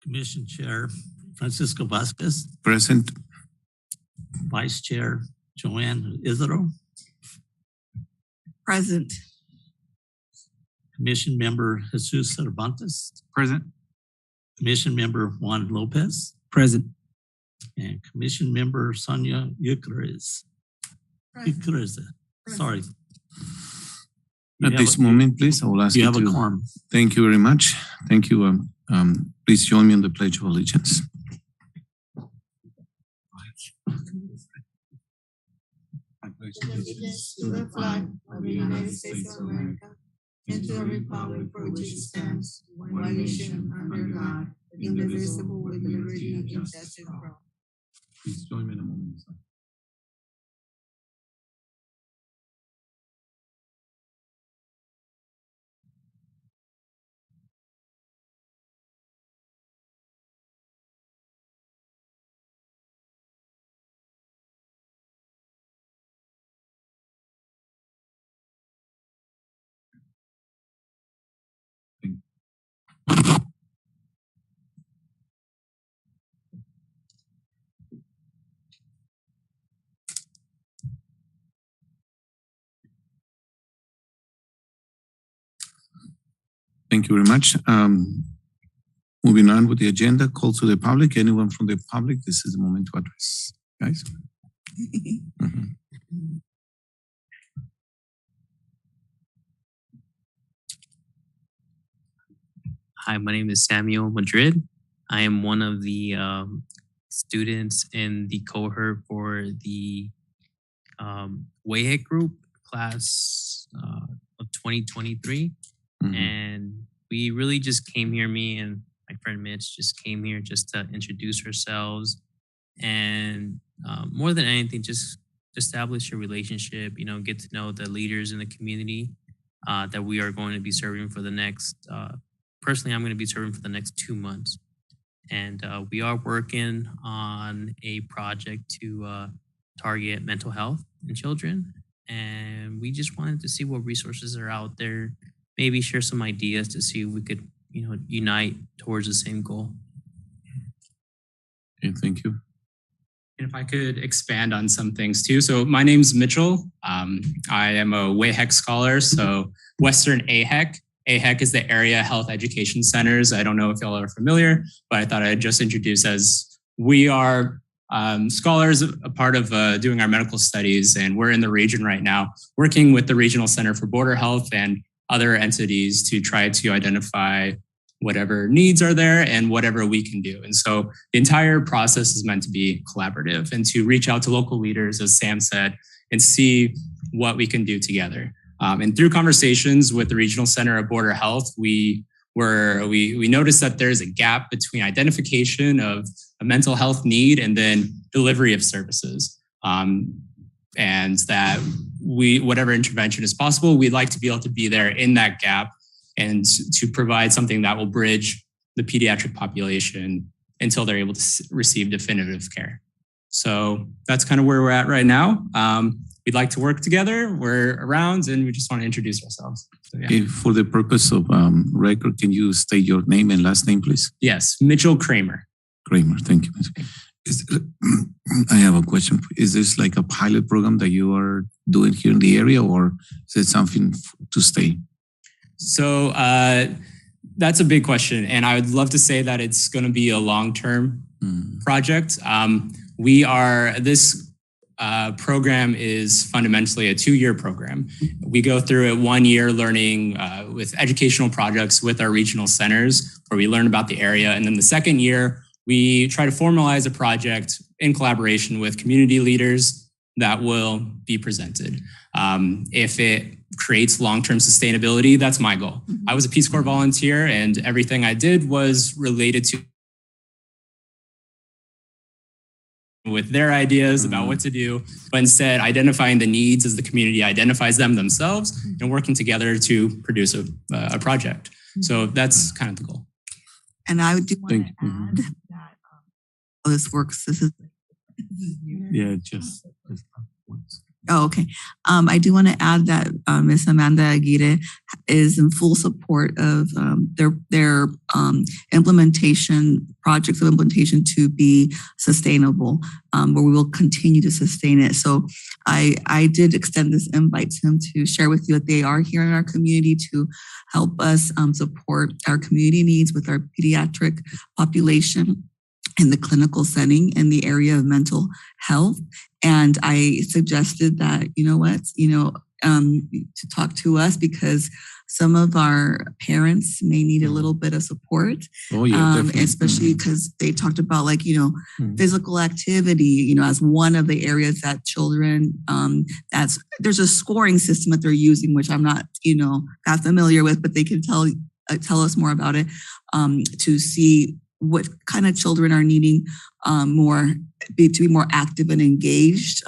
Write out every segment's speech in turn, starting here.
Commission Chair Francisco Vasquez, Present. Vice Chair Joanne Isidro, Present. Commission Member Jesus Cervantes, Present. Commission Member Juan Lopez, Present. and Commission Member Sonia Eucharist. Sorry. At this moment, please, I will ask you have a to. quorum. Thank you very much. Thank you. Please join me in the Pledge of Allegiance. I pledge allegiance to the flag of the United States of America and to the republic for which it stands, one nation under God, indivisible with liberty and justice for all. Please join me in a moment. Thank you very much. Moving on with the agenda, call to the public. Anyone from the public, this is the moment to address. Guys? Hi, my name is Samuel Madrid. I am one of the students in the cohort for the WAHEC group class of 2023. And we really just came here, me and my friend Mitch just came here just to introduce ourselves and more than anything, just establish a relationship, you know, get to know the leaders in the community that we are going to be serving for the next, personally, I'm going to be serving for the next 2 months. And we are working on a project to target mental health in children. And we just wanted to see what resources are out there, maybe share some ideas to see if we could, you know, unite towards the same goal. Okay, thank you. And if I could expand on some things too. So my name's Mitchell. I am a WAHEC scholar, so Western AHEC. AHEC is the Area Health Education Centers. I don't know if y'all are familiar, but I thought I'd just introduce as we are scholars, a part of doing our medical studies, and we're in the region right now, working with the Regional Center for Border Health and other entities to try to identify whatever needs are there and whatever we can do. And so the entire process is meant to be collaborative and to reach out to local leaders, as Sam said, and see what we can do together. And through conversations with the Regional Center of Border Health, we noticed that there's a gap between identification of a mental health need and then delivery of services. And that whatever intervention is possible, we'd like to be able to be there in that gap and to provide something that will bridge the pediatric population until they're able to receive definitive care. So that's kind of where we're at right now. We'd like to work together. We're around and we just want to introduce ourselves. So, yeah. Okay, for the purpose of record, can you state your name and last name, please? Yes, Mitchell Kramer. Kramer, thank you. I have a question. Is this like a pilot program that you are doing here in the area, or is it something to stay? So that's a big question. And I would love to say that it's going to be a long-term project. This program is fundamentally a 2-year program. We go through it 1 year learning with educational projects with our regional centers where we learn about the area. And then the second year, we try to formalize a project in collaboration with community leaders that will be presented. If it creates long-term sustainability, that's my goal. I was a Peace Corps volunteer and everything I did was related to with their ideas about what to do, but instead identifying the needs as the community identifies them themselves and working together to produce a project. So that's kind of the goal. And I do want to add that how this works. This is yeah, just Oh, okay. I do want to add that Ms. Amanda Aguirre is in full support of their implementation, projects of implementation to be sustainable, where we will continue to sustain it. So I did extend this invite to him to share with you that they are here in our community to help us support our community needs with our pediatric population in the clinical setting in the area of mental health. And I suggested that, to talk to us because some of our parents may need a little bit of support. Oh, yeah, definitely. Especially because they talked about physical activity, as one of the areas that children, there's a scoring system that they're using, which I'm not, that familiar with, but they can tell us more about it to see what kind of children are needing to be more active and engaged.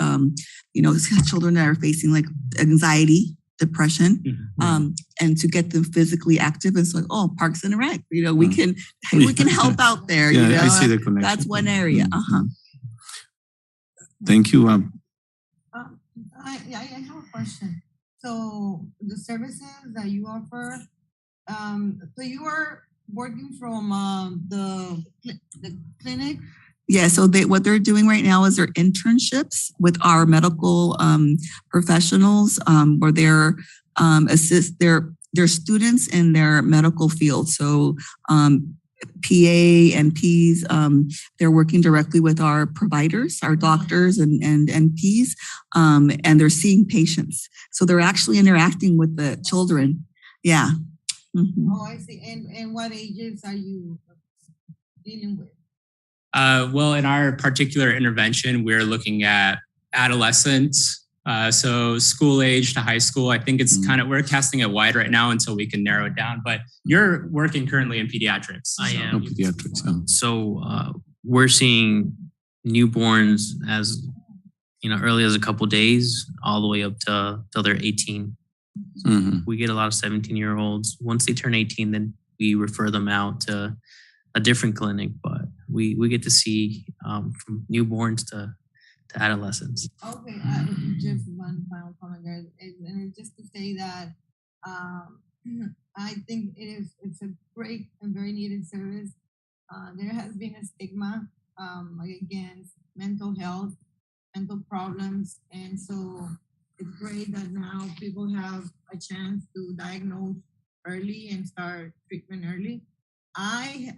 Children that are facing like anxiety, depression, and to get them physically active. And so, Parks and Rec, we can help out there. Yeah, I see the connection. That's one area. Thank you. I have a question. So the services that you offer, so you are working from the clinic? Yeah, so what they're doing right now is their internships with our medical professionals, where they're their students in their medical field. So PA and Ps, they're working directly with our providers, our doctors and NPs, and they're seeing patients. So they're actually interacting with the children. Yeah. Mm-hmm. Oh, I see. And what ages are you dealing with? Well, in our particular intervention, we're looking at adolescents, so school age to high school. I think it's we're casting it wide right now until we can narrow it down. But you're working currently in pediatrics. I am. Pediatrics. So we're seeing newborns as early as a couple days, all the way up till they're 18. Mm-hmm. We get a lot of 17-year-olds. Once they turn 18, then we refer them out to a different clinic. But we get to see from newborns to adolescents. Okay, just one final comment, guys, and it's just to say that I think it's a great and very needed service. There has been a stigma against mental health, mental problems, and so it's great that now people have a chance to diagnose early and start treatment early. I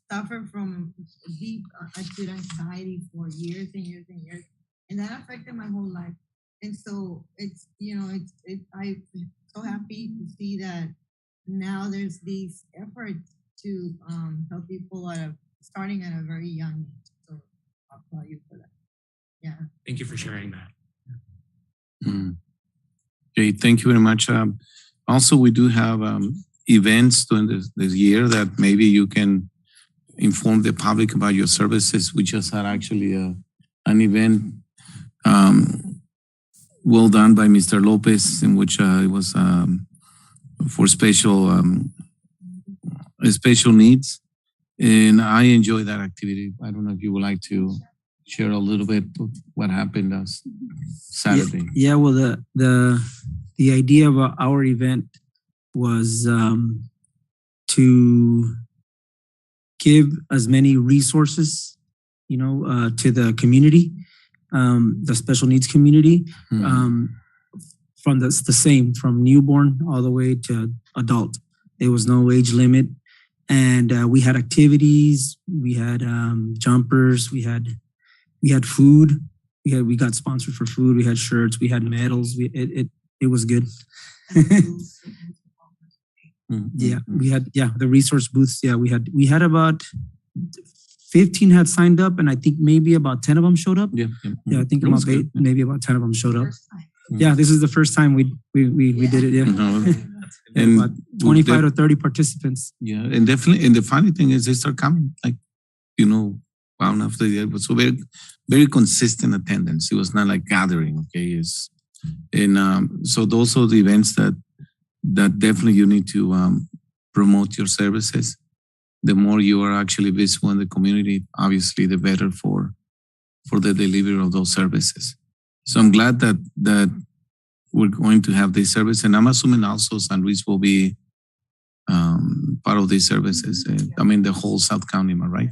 suffered from deep acute anxiety for years and years and years, and that affected my whole life. And so I'm so happy to see that now there's these efforts to help people starting at a very young age. So I'll applaud you for that. Yeah. Thank you for sharing that. Okay, thank you very much. Also, we do have events during this year that maybe you can inform the public about your services. We just had actually an event well done by Mr. Lopez, in which it was for special needs, and I enjoy that activity. I don't know if you would like to share a little bit of what happened last Saturday. Yeah, well, the idea of our event was to give as many resources, to the community, the special needs community, from the same, from newborn all the way to adult. There was no age limit, and we had activities, we had jumpers, we had food, we got sponsored for food, we had shirts, we had medals. It was good. Yeah, we had the resource booths. Yeah, we had about 15 had signed up, and I think maybe about 10 of them showed up. Yeah, I think maybe about 10 of them showed up. Yeah, this is the first time we did it. Yeah, and about 25 to 30 participants. Yeah, and definitely, and the funny thing is they start coming, one after the other. So very, very consistent attendance. It was not like gathering. Okay, so those are the events that definitely you need to promote your services. The more you are actually visible in the community, obviously, the better for the delivery of those services. So I'm glad that we're going to have this service, and I'm assuming also San Luis will be part of these services. I mean, the whole South County, am I right?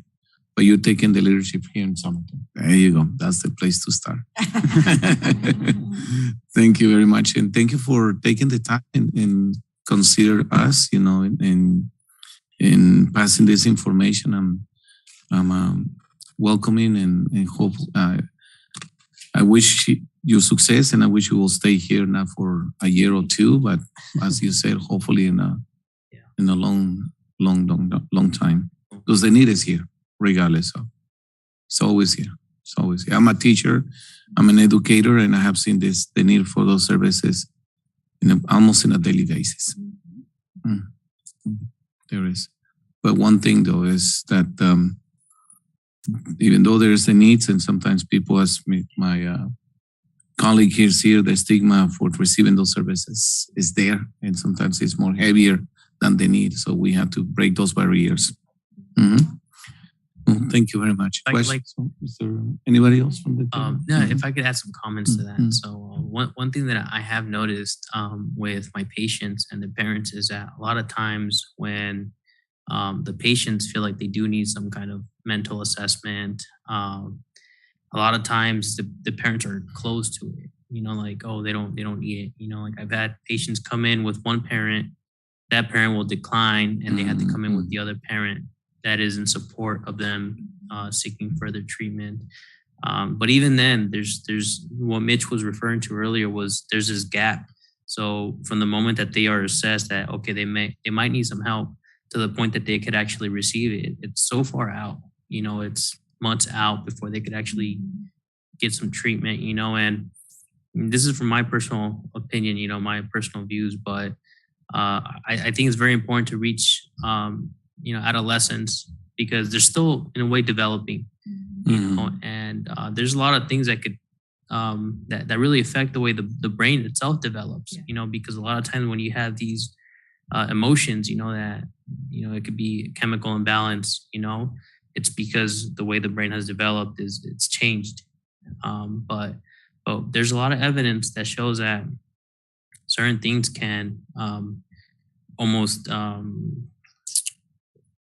But you're taking the leadership here in Somerton. There you go. That's the place to start. Thank you very much, and thank you for taking the time and consider us, in passing this information. I'm welcoming and hope. I wish you success, and I wish you will stay here not for a year or two, but as you said, hopefully in a long time, because the need is here, regardless. So it's always here. It's always here. I'm a teacher. I'm an educator, and I have seen the need for those services almost on a daily basis. There is. But one thing though is that even though there's the needs, and sometimes people ask me, my colleague here, the stigma for receiving those services is there, and sometimes it's more heavier than the need. So we have to break those barriers. Well, thank you very much. Questions? Is there anybody else from the team? Yeah, if I could add some comments to that. So one thing that I have noticed with my patients and the parents is that a lot of times when the patients feel like they do need some kind of mental assessment, a lot of times the parents are closed to it. Like, oh, they don't need it. Like I've had patients come in with one parent, that parent will decline, and they had to come in with the other parent that is in support of them seeking further treatment. But even then, there's what Mitch was referring to earlier there's this gap. So from the moment that they are assessed that, okay, they might need some help, to the point that they could actually receive it, it's so far out. It's months out before they could actually get some treatment. And this is from my personal opinion, my personal views, but I think it's very important to reach adolescents, because they're still in a way developing, and there's a lot of things that could that really affect the way the brain itself develops. Because a lot of times when you have these emotions, that it could be chemical imbalance. It's because the way the brain has developed it's changed. But there's a lot of evidence that shows that certain things can almost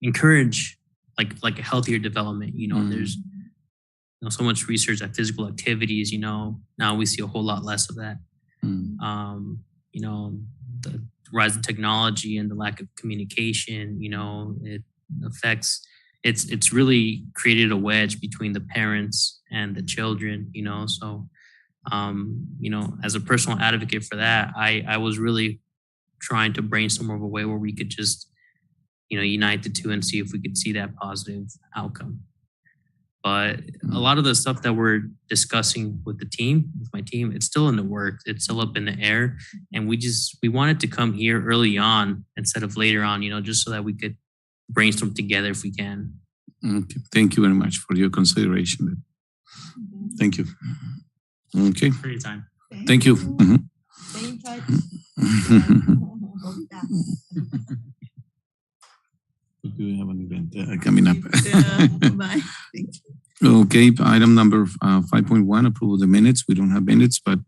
encourage like a healthier development. There's so much research that physical activities, now we see a whole lot less of that. The rise in technology and the lack of communication, it affects, it's really created a wedge between the parents and the children, so as a personal advocate for that, I was really trying to brainstorm of a way where we could just unite the two and see if we could see that positive outcome. But a lot of the stuff that we're discussing with my team, it's still in the works. It's still up in the air. And we wanted to come here early on instead of later on, just so that we could brainstorm together if we can. Okay. Thank you very much for your consideration. Thank you. Okay. For your time. Thank you. Stay in touch. Do we have an event coming up? Bye. Thank you. Okay, item number 5.1, approval of the minutes. We don't have minutes, but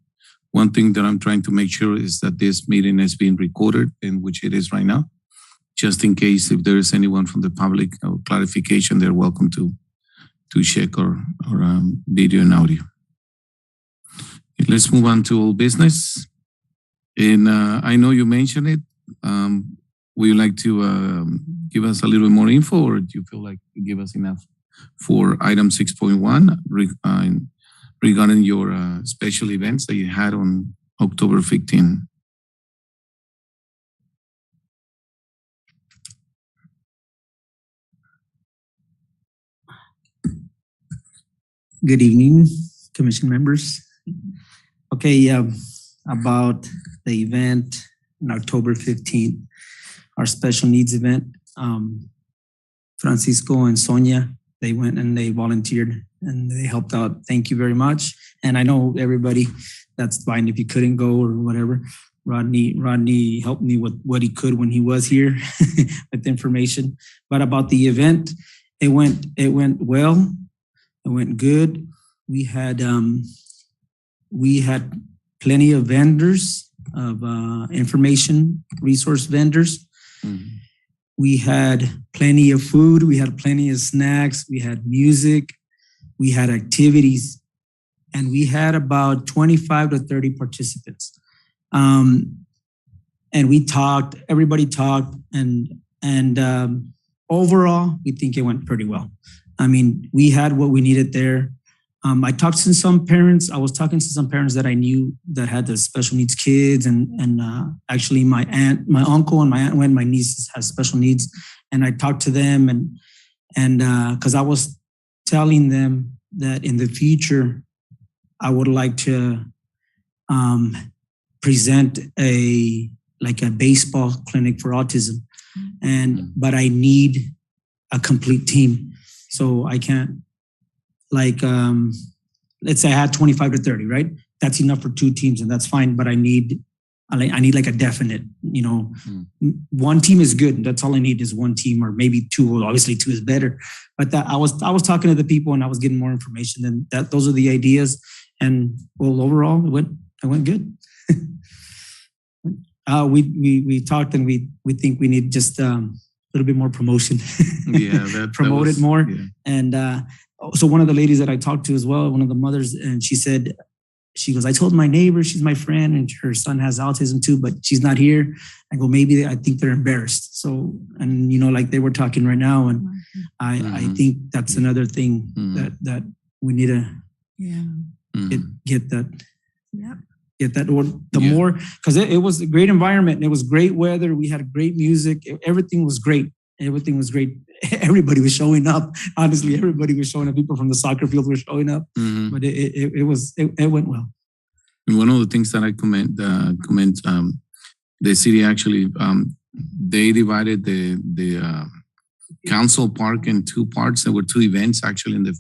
one thing that I'm trying to make sure is that this meeting is being recorded, in which it is right now. Just in case if there is anyone from the public or clarification, they're welcome to check or video and audio. Let's move on to old business. And I know you mentioned it. Would you like to give us a little bit more info, or do you feel like you give us enough for item 6.1 regarding your special events that you had on October 15? Good evening, commission members. Okay, about the event on October 15th, our special needs event. Francisco and Sonia, they went and they volunteered and they helped out. Thank you very much. And I know everybody, that's fine if you couldn't go or whatever. Rodney helped me with what he could when he was here with information. But about the event, it went well. It went good. We had we had plenty of vendors, of information resource vendors. We had plenty of food. We had plenty of snacks. We had music. We had activities. And we had about 25 to 30 participants. And we talked, everybody talked, and overall, we think it went pretty well. I mean, we had what we needed there. I talked to some parents. I was talking to some parents that I knew that had the special needs kids, and actually my uncle and my aunt, when my nieces has special needs, and I talked to them, and because I was telling them that in the future, I would like to present a baseball clinic for autism, but I need a complete team, so I can't. Let's say I had 25 to 30, right? That's enough for 2 teams, and that's fine. But I need like a definite, one team is good. That's all I need is one team, or maybe 2. Obviously, 2 is better. But that I was talking to the people, and I was getting more information, and those are the ideas. And well, overall, it went good. We talked, and we think we need just a little bit more promotion. Yeah, promote it more. Yeah. And so one of the ladies that I talked to as well, one of the mothers, and she goes, I told my neighbor, she's my friend, and her son has autism too, but she's not here. I go, maybe I think they're embarrassed. So, and like they were talking right now, and I think that's another thing that we need to get that. Yep. Get that, or more, because it was a great environment. It was great weather. We had great music. Everything was great. Everything was great. Everybody was showing up. Honestly, everybody was showing up. People from the soccer field were showing up. But it went well. And one of the things that I commend the city actually, they divided the council park in 2 parts. There were 2 events actually in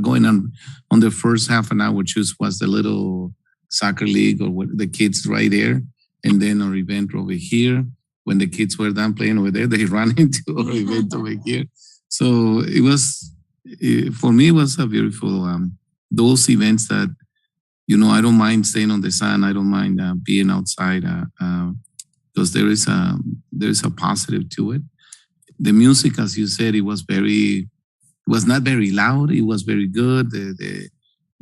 going on the first half an hour, which was the little soccer league or the kids right there, and then our event over here. When the kids were done playing over there, they ran into our event over here. So for me, it was a beautiful, those events that, I don't mind staying on the sun. I don't mind being outside because there is a positive to it. The music, as you said, it was not very loud. It was very good.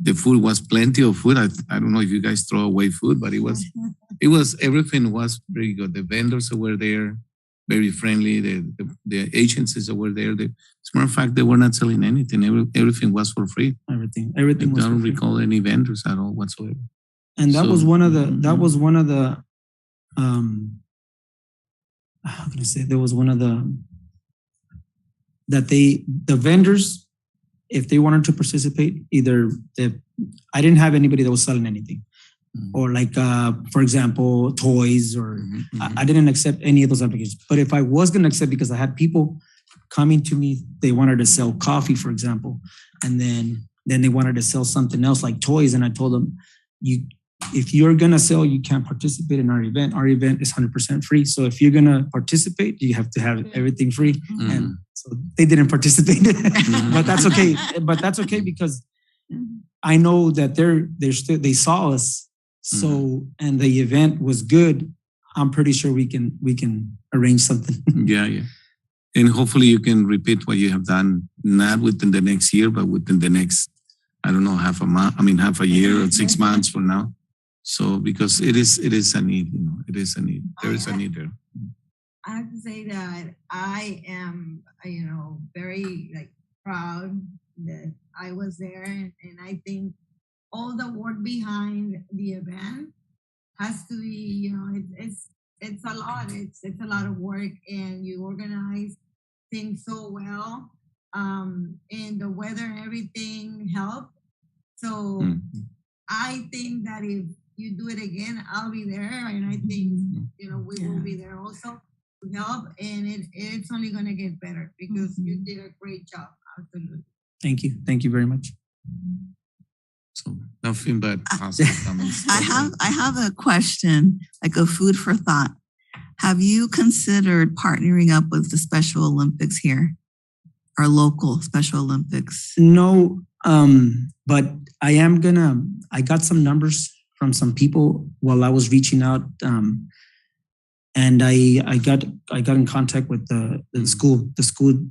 The food was plenty of food. I don't know if you guys throw away food, but everything was very good. The vendors that were there, very friendly. The agencies that were there. As a matter of fact, they were not selling anything. Everything was for free. Everything I was don't for free. recall any vendors at all whatsoever. And that was one of the how can I say, there was one of the vendors, if they wanted to participate, I didn't have anybody that was selling anything, or for example, toys, or I didn't accept any of those applications. But if I was going to accept, because I had people coming to me, they wanted to sell coffee, for example, and then they wanted to sell something else like toys, and I told them, if you're going to sell, you can't participate in our event. Our event is 100% free. So if you're going to participate, you have to have everything free. And so they didn't participate, but that's okay. But that's okay, because I know that they saw us. So, and the event was good. I'm pretty sure we can arrange something. Yeah. And hopefully you can repeat what you have done, not within the next year, but within the next, I don't know, half a year or 6 months from now. So, because it is a need, it is a need. There is a need there. I have to say that I am, very proud that I was there, and I think all the work behind the event has to be, it's a lot. It's a lot of work, and you organize things so well, and the weather and everything helped. So I think that if you do it again, I'll be there, and I think we will be there also to help, and it's only going to get better because you did a great job. Absolutely. Thank you very much. So nothing but positive comments. I have a question, like a food for thought. Have you considered partnering up with the Special Olympics here, or local Special Olympics? No, But I got some numbers from some people while I was reaching out. And I got in contact with the school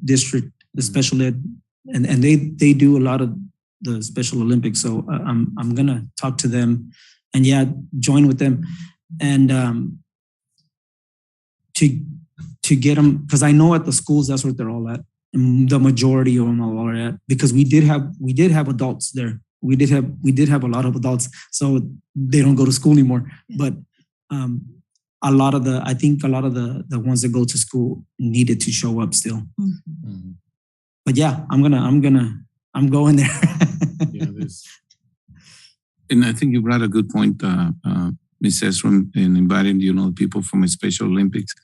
district, the special ed, and they do a lot of the Special Olympics. So I'm gonna talk to them and join with them and to get them, because I know at the schools that's what they're all at. And the majority of them are all at, because we did have adults there. We did have a lot of adults, so they don't go to school anymore. But a lot of the ones that go to school needed to show up still. Mhm. But yeah, I'm going there. And I think you brought a good point, Ms. Esron, in inviting, people from a Special Olympics.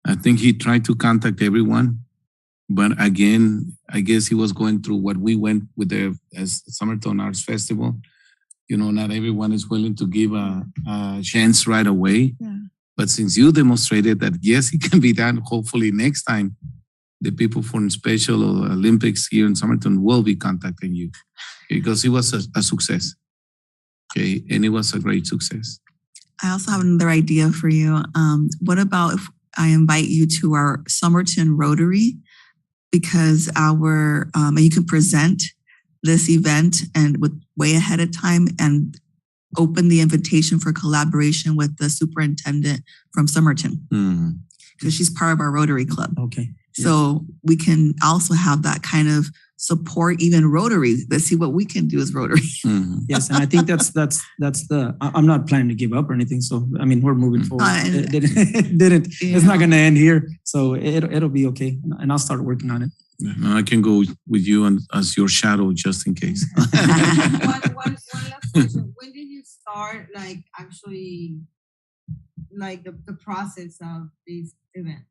I think he tried to contact everyone, but again, I guess he was going through what we went with as Somerton Arts Festival. Not everyone is willing to give a chance right away. Yeah. But since you demonstrated that, yes, it can be done, hopefully next time the people from Special Olympics here in Somerton will be contacting you, because it was a success. Okay, and it was a great success. I also have another idea for you. What about if I invite you to our Somerton Rotary? Because and you can present this event and way ahead of time and open the invitation for collaboration with the superintendent from Somerton, because she's part of our Rotary Club. Okay. So we can also have that kind of support, even Rotary. Let's see what we can do as Rotary. Yes, and I think that's I'm not planning to give up or anything. So I mean, we're moving forward. It's not going to end here. So it'll be okay, and I'll start working on it. I can go with you as your shadow just in case. One last question. When did you start, actually, the process of this event?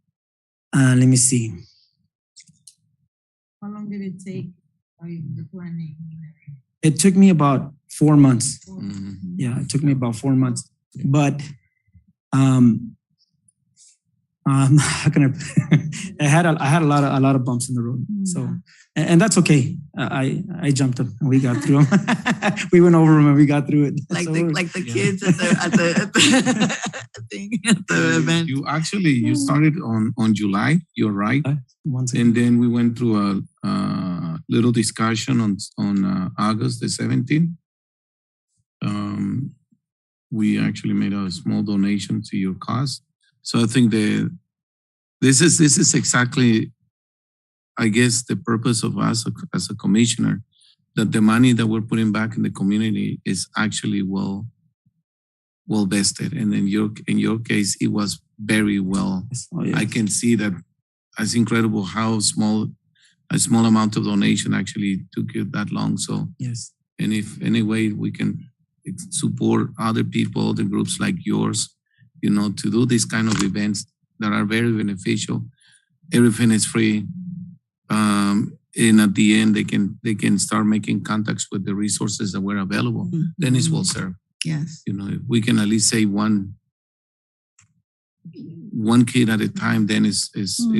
Let me see. How long did it take, the planning? It took me about 4 months. Mhm. Yeah, it took me about 4 months. But how can I had a lot of bumps in the road. So and that's okay. I jumped them and we got through them. We went over them and we got through it. Like So the kids at the event. You started on July. You're right. once And again, then we went through a little discussion on August the 17th. We actually made a small donation to your cause. So I think this is exactly, I guess, the purpose of us as a commissioner, that the money that we're putting back in the community is actually well vested. And in your case, it was very well. oh, yeah. I can see that. It's incredible how a small amount of donation actually took you that long. So, Yes. and if any way we can support other people, other groups like yours, to do these kind of events that are very beneficial. Everything is free. And at the end, they can start making contacts with the resources that were available. Then it's well served. Yes. If we can at least save one kid at a time, then it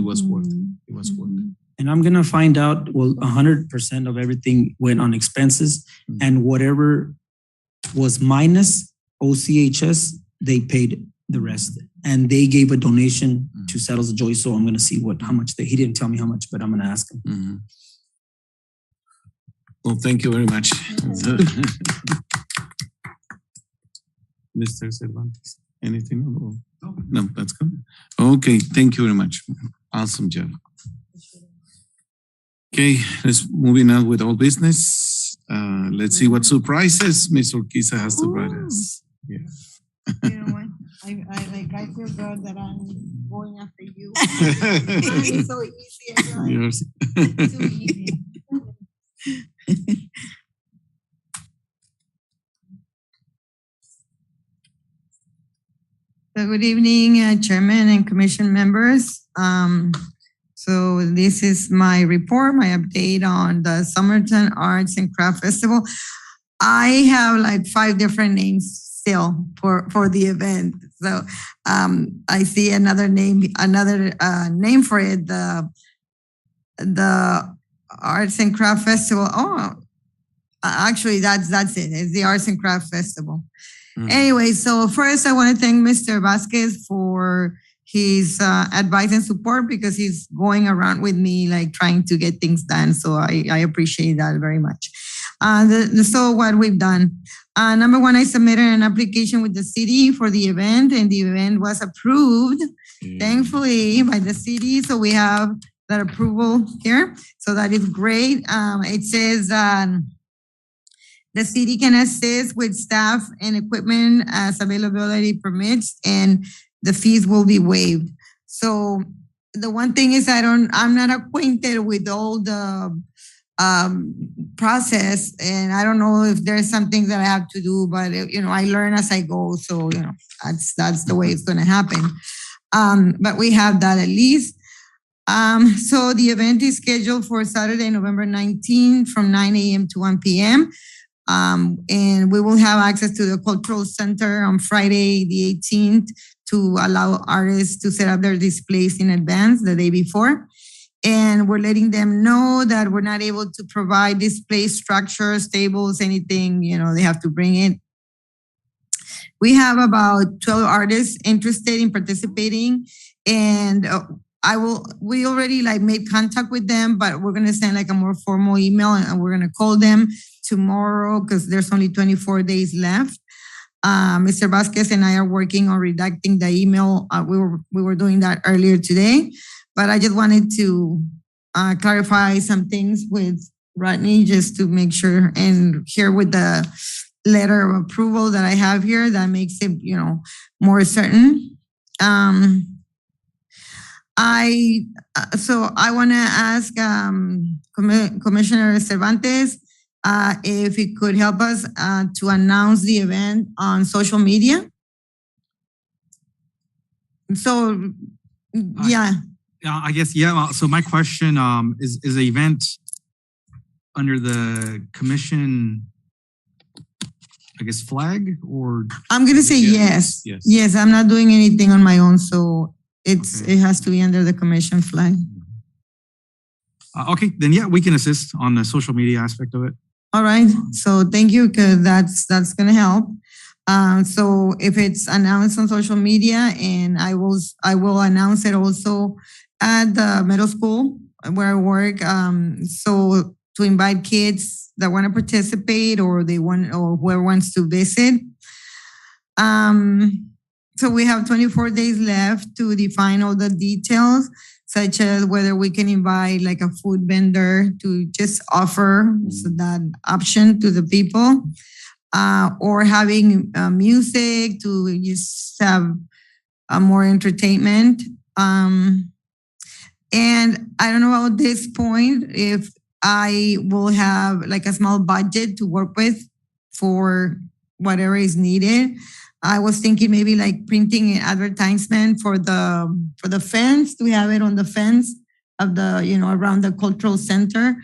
was worth it. It was worth it. And I'm gonna find out. Well, 100% of everything went on expenses, and whatever was minus OCHS, they paid the rest, and they gave a donation to Saddles of Joy. So I'm gonna see how much he didn't tell me how much, but I'm gonna ask him. Mhm. Well, thank you very much. Mr. Cervantes, anything? No, that's good. Okay, thank you very much. Awesome job. Okay, let's moving on with all business. Let's see what surprises Ms. Urquiza has to bring us. Yeah. You know what? I feel good that I'm going after you. It's so easy. I feel like Yours. it's too easy. So good evening, Chairman and Commission members. So this is my report, my update on the Somerton Arts and Craft Festival. I have like 5 different names still for the event. So I see another name for it, the Arts and Craft Festival. Oh, Actually, that's it. It's the Arts and Craft Festival. Mhm. Anyway, so first I want to thank Mr. Vasquez for his advice and support because he's going around with me, like trying to get things done. So I appreciate that very much. So what we've done. Number one, I submitted an application with the city for the event, and the event was approved, thankfully, by the city. So we have that approval here. So that is great. It says the city can assist with staff and equipment as availability permits, and the fees will be waived. So the one thing is I'm not acquainted with all the process, and I don't know if there's something that I have to do, but I learn as I go. So that's the way it's going to happen. But we have that at least. So the event is scheduled for Saturday, November 19th from 9 a.m. to 1 p.m. And we will have access to the cultural center on Friday, the 18th, to allow artists to set up their displays in advance the day before. And we're letting them know that we're not able to provide display structures, tables, anything, they have to bring it. We have about 12 artists interested in participating, and we already made contact with them, but we're going to send a more formal email, and we're going to call them tomorrow because there's only 24 days left. Mr. Vasquez and I are working on redacting the email. We were doing that earlier today, but I just wanted to clarify some things with Rodney just to make sure, and here with the letter of approval that I have here, that makes it, more certain. I want to ask Commissioner Cervantes if he could help us to announce the event on social media. So, yeah. I guess, yeah. So my question is the event under the commission, I guess, flag, or? I'm going to say yes. Yes. Yes, I'm not doing anything on my own, so it has to be under the commission flag. Okay, then yeah, we can assist on the social media aspect of it. All right. So thank you, because that's going to help. So if it's announced on social media, and I will announce it also at the middle school where I work. So to invite kids that want to participate, or whoever wants to visit. So we have 24 days left to define all the details, such as whether we can invite a food vendor to just offer that option to the people, or having music to just have more entertainment. And I don't know at this point if I will have a small budget to work with for whatever is needed. I was thinking maybe printing an advertisement for the fence, to have it on the fence of the, around the cultural center.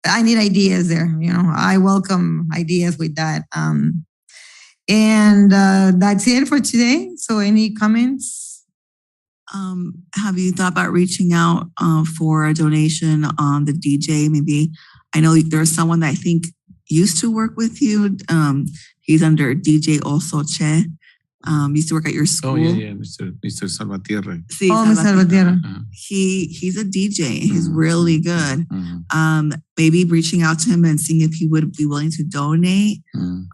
I need ideas there. I welcome ideas with that. And that's it for today. So any comments? Have you thought about reaching out for a donation on the DJ? Maybe, I know there's someone that I think used to work with you. He's under DJ also Che. Used to work at your school. Oh, yeah, Mr. Salvatierre. Sí, Salvatierre. He's a DJ. He's really good. Mhm. Maybe reaching out to him and seeing if he would be willing to donate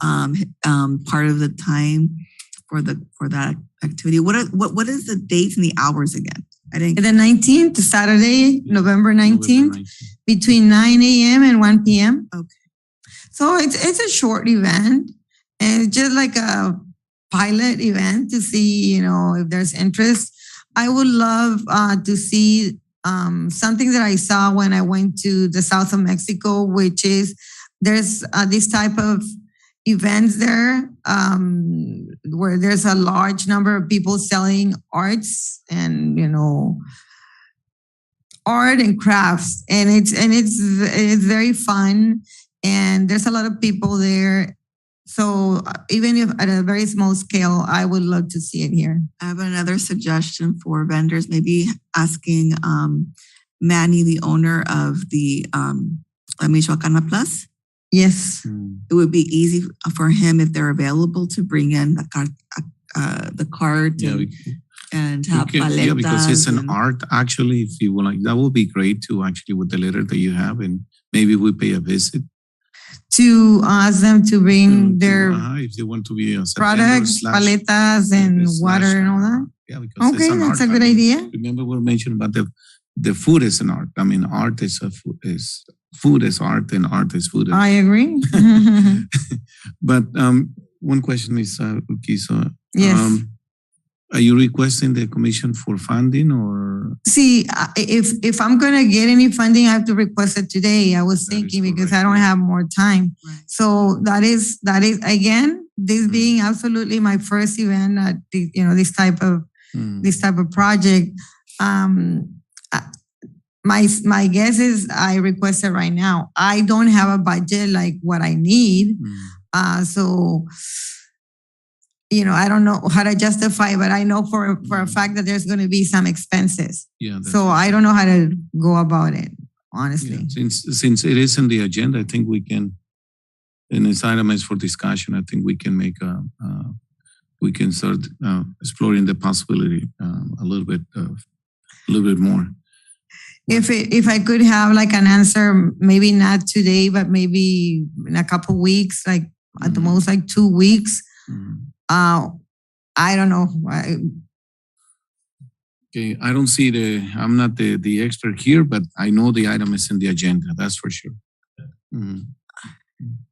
part of the time for that activity. What is the dates and the hours again? I didn't. The 19th, Saturday, November 19th, between 9 a.m. and 1 p.m. Okay. So it's a short event, and it's just like a pilot event to see, if there's interest. I would love to see something that I saw when I went to the south of Mexico, which is there's this type of events there where there's a large number of people selling arts and art and crafts, and it's very fun, and there's a lot of people there. So even if at a very small scale, I would love to see it here. I have another suggestion for vendors, maybe asking Manny, the owner of the Michoacana Plus, Yes. Mm. It would be easy for him if they're available to bring in the cart Yeah, and have yeah, because it's paletas an and- art. Actually, if you would like, that would be great to actually with the letter that you have, and maybe we pay a visit. To ask them to bring their if they want to be a products, paletas, and water and all that. Yeah, because it's Okay, an that's art. a good idea. Remember, we mentioned about the food is an art. I mean, art is food is art, and art is food. I agree. But one question is, Uki, so Yes. are you requesting the commission for funding or? See, if I'm gonna get any funding, I have to request it today. I was That is thinking because correct, I don't yeah. have more time. Right. So that is again, this being absolutely my first event at this type of project. My guess is I request it right now. I don't have a budget like what I need. So I don't know how to justify, but I know for a fact that there's going to be some expenses. Yeah. So I don't know how to go about it, honestly. Yeah, since it is in the agenda, I think we can, and this item is for discussion, I think we can make we can start exploring the possibility a little bit more. If I could have like an answer, maybe not today, but maybe in a couple weeks, like at the most like 2 weeks. I don't know. Okay, I don't see I'm not the expert here, but I know the item is in the agenda, that's for sure.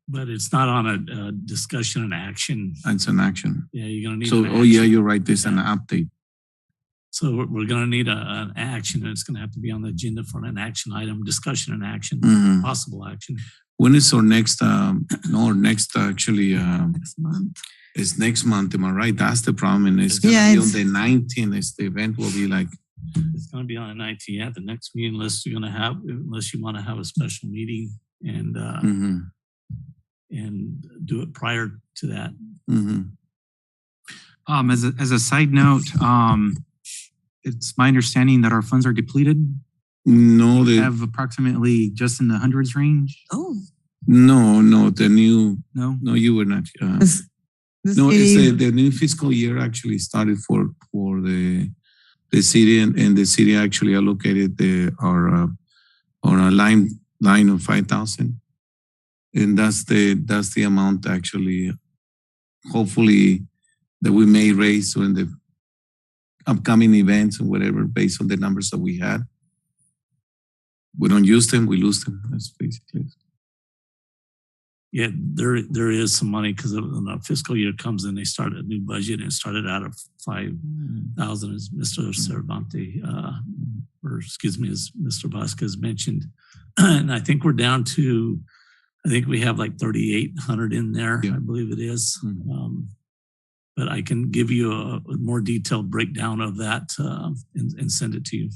But it's not on a discussion and action. It's an action. Yeah, you're gonna need. So, an oh yeah, action. you're right, there's an update. So we're gonna need an action, and it's gonna have to be on the agenda for an action item, discussion and action, possible action. When is our next, actually, next month. it's next month, am I right? That's the problem, and it's gonna be on the 19th, the event will be like. It's gonna be on the 19th at the next meeting, unless you wanna have a special meeting and do it prior to that. As a side note, it's my understanding that our funds are depleted. No, We have approximately just in the hundreds range. Oh, no, the new, No, no, you were not. This No, it's is- the new fiscal year actually started for the city, and the city actually allocated our line of 5,000, and that's the amount actually, hopefully, that we may raise in the upcoming events or whatever based on the numbers that we had. We don't use them, we lose them. That's basically it. Yeah, there is some money because when the fiscal year comes in, they start a new budget, and it started out of 5,000, as Mr. Cervantes, as Mr. Vasquez mentioned. And I think we're down to, I think we have like 3,800 in there, Yeah. I believe it is. But I can give you a more detailed breakdown of that and send it to you.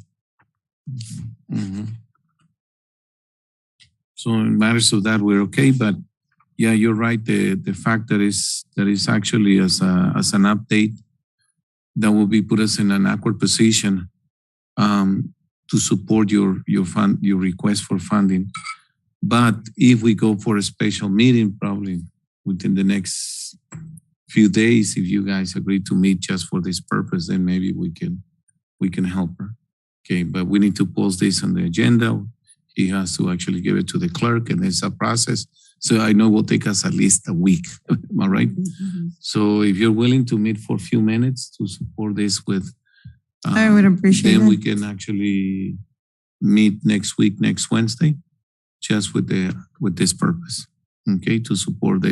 So in matters of that, we're okay, but yeah, you're right. The fact that is actually as an update, that will be put us in an awkward position to support your request for funding. But if we go for a special meeting, probably within the next few days, if you guys agree to meet just for this purpose, then maybe we can help her. Okay, but we need to post this on the agenda. He has to actually give it to the clerk, and it's a process. So I know it will take us at least a week. Am I right? So if you're willing to meet for a few minutes to support this with, I would appreciate then that. we can actually meet next week, next Wednesday, just with this purpose. Okay, to support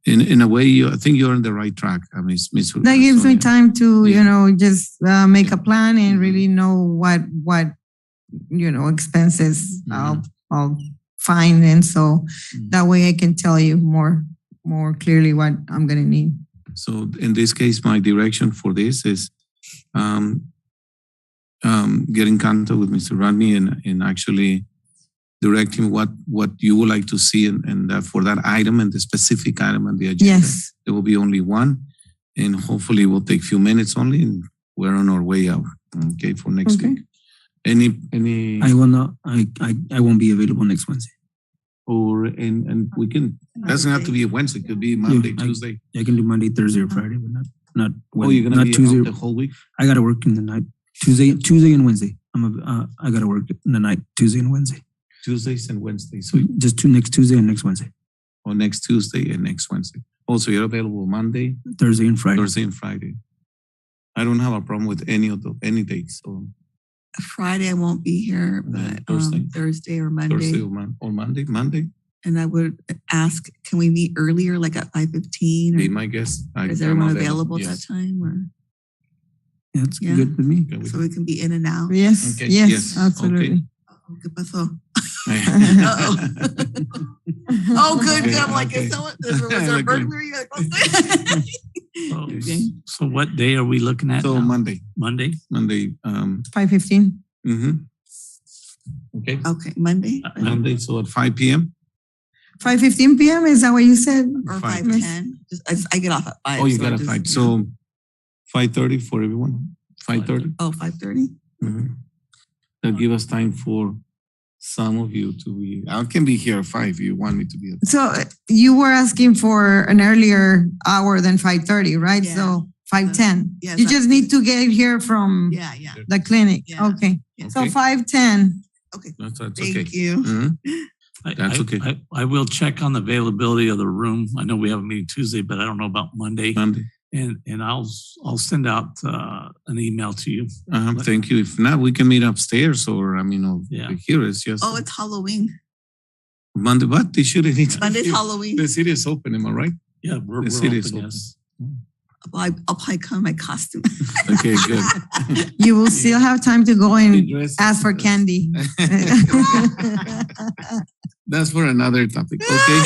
in a way, I think you're on the right track. I mean, Ms. That gives me Sonia. time to, Yeah. just make a plan and really know what expenses I'll find. And so that way I can tell you more clearly what I'm going to need. So in this case, my direction for this is get in contact with Mr. Rodney and actually direct him what you would like to see and that for that item and the specific item on the agenda. Yes. There will be only one, and hopefully we'll take a few minutes only, and we're on our way out. Okay, for next Okay. week. Any? I will not. I won't be available next Wednesday. Or and we can. Doesn't have to be a Wednesday. It could be Monday, Tuesday. I can do Monday, Thursday, or Friday, but not. Oh, you're gonna not be Tuesday. out the whole week. I gotta work in the night. Tuesday and Wednesday. I gotta work in the night. Tuesday and Wednesday. Tuesdays and Wednesdays. So Just next Tuesday and next Wednesday. or next Tuesday and next Wednesday. Also, you're available Monday, Thursday and Friday. Thursday, and Friday. I don't have a problem with any dates. So Friday I won't be here, but Thursday or Monday. Thursday or Monday. And I would ask, can we meet earlier, like at 5:15? Be my guest. Is everyone available at that time? Or Yeah, it's good with me. so we can be in and out. Yes, Okay, yes, yes, absolutely. Oh, ¿qué pasó? Uh-oh. Oh, good. I'm like, Okay. is there a burglary? So what day are we looking at? So now? Monday. Monday? 5:15. Okay. Okay, Monday Monday. So at 5 p.m. 5:15 p.m. Is that what you said? or 5. 5:10. I get off at 5. Oh, you so got I a just, 5. So 5:30 for everyone. 5:30. Oh, 5:30? That'll give us time for some of you to be. I can be here at 5 if you want me to be. So you were asking for an earlier hour than 5:30, right? Yeah. So 5:10. Yes, You just need to get here from Yeah. the clinic. Yeah. Okay. So Okay. 5:10. That's Thank okay. you. Mhm. That's okay. I will check on the availability of the room. I know we have a meeting Tuesday, but I don't know about Monday. Monday. And I'll send out an email to you. Thank you. If not, we can meet upstairs or Yeah. here it's just Oh, it's Halloween. Monday. But they shouldn't need. Monday's Halloween. The city is open. Am I right? Yeah, we're The city is open, open. yes. Well, I'll probably come in my costume. Okay, good. You will still have time to go and Dress ask for up. candy. That's for another topic. Okay.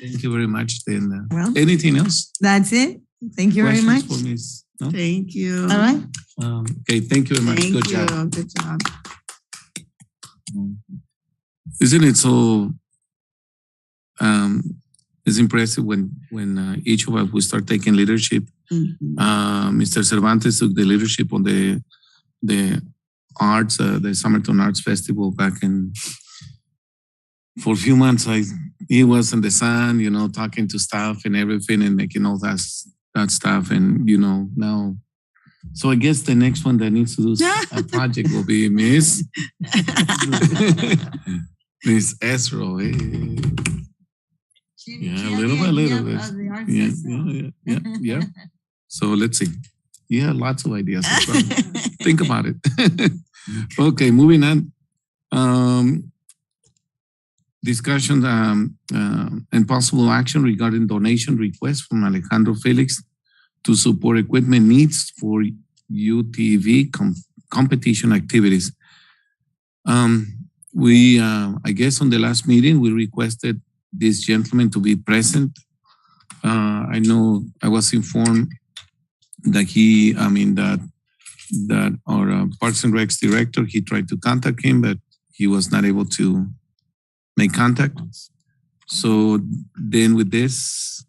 Thank you very much. Then Well, anything else? that's it. Thank you very much. Questions for Ms. No? Thank you. All right. Okay, thank you very much. Thank Good you. job. Good job. Isn't it so it's impressive when each of us we start taking leadership. Mhm. Mr. Cervantes took the leadership on the arts, the Somerton Arts Festival back in for a few months. He was in the sun, talking to staff and everything and making all that stuff. And now, so I guess the next one that needs to do a project will be Miss Ezra. Yeah, a little bit. Yeah. So let's see. Yeah, lots of ideas as well. Think about it. Okay, moving on. Discussion and possible action regarding donation request from Alejandro Felix to support equipment needs for UTV competition activities. We, I guess on the last meeting, we requested this gentleman to be present. I know I was informed that that our Parks and Recs director, he tried to contact him, but he was not able to make contact. So then with this,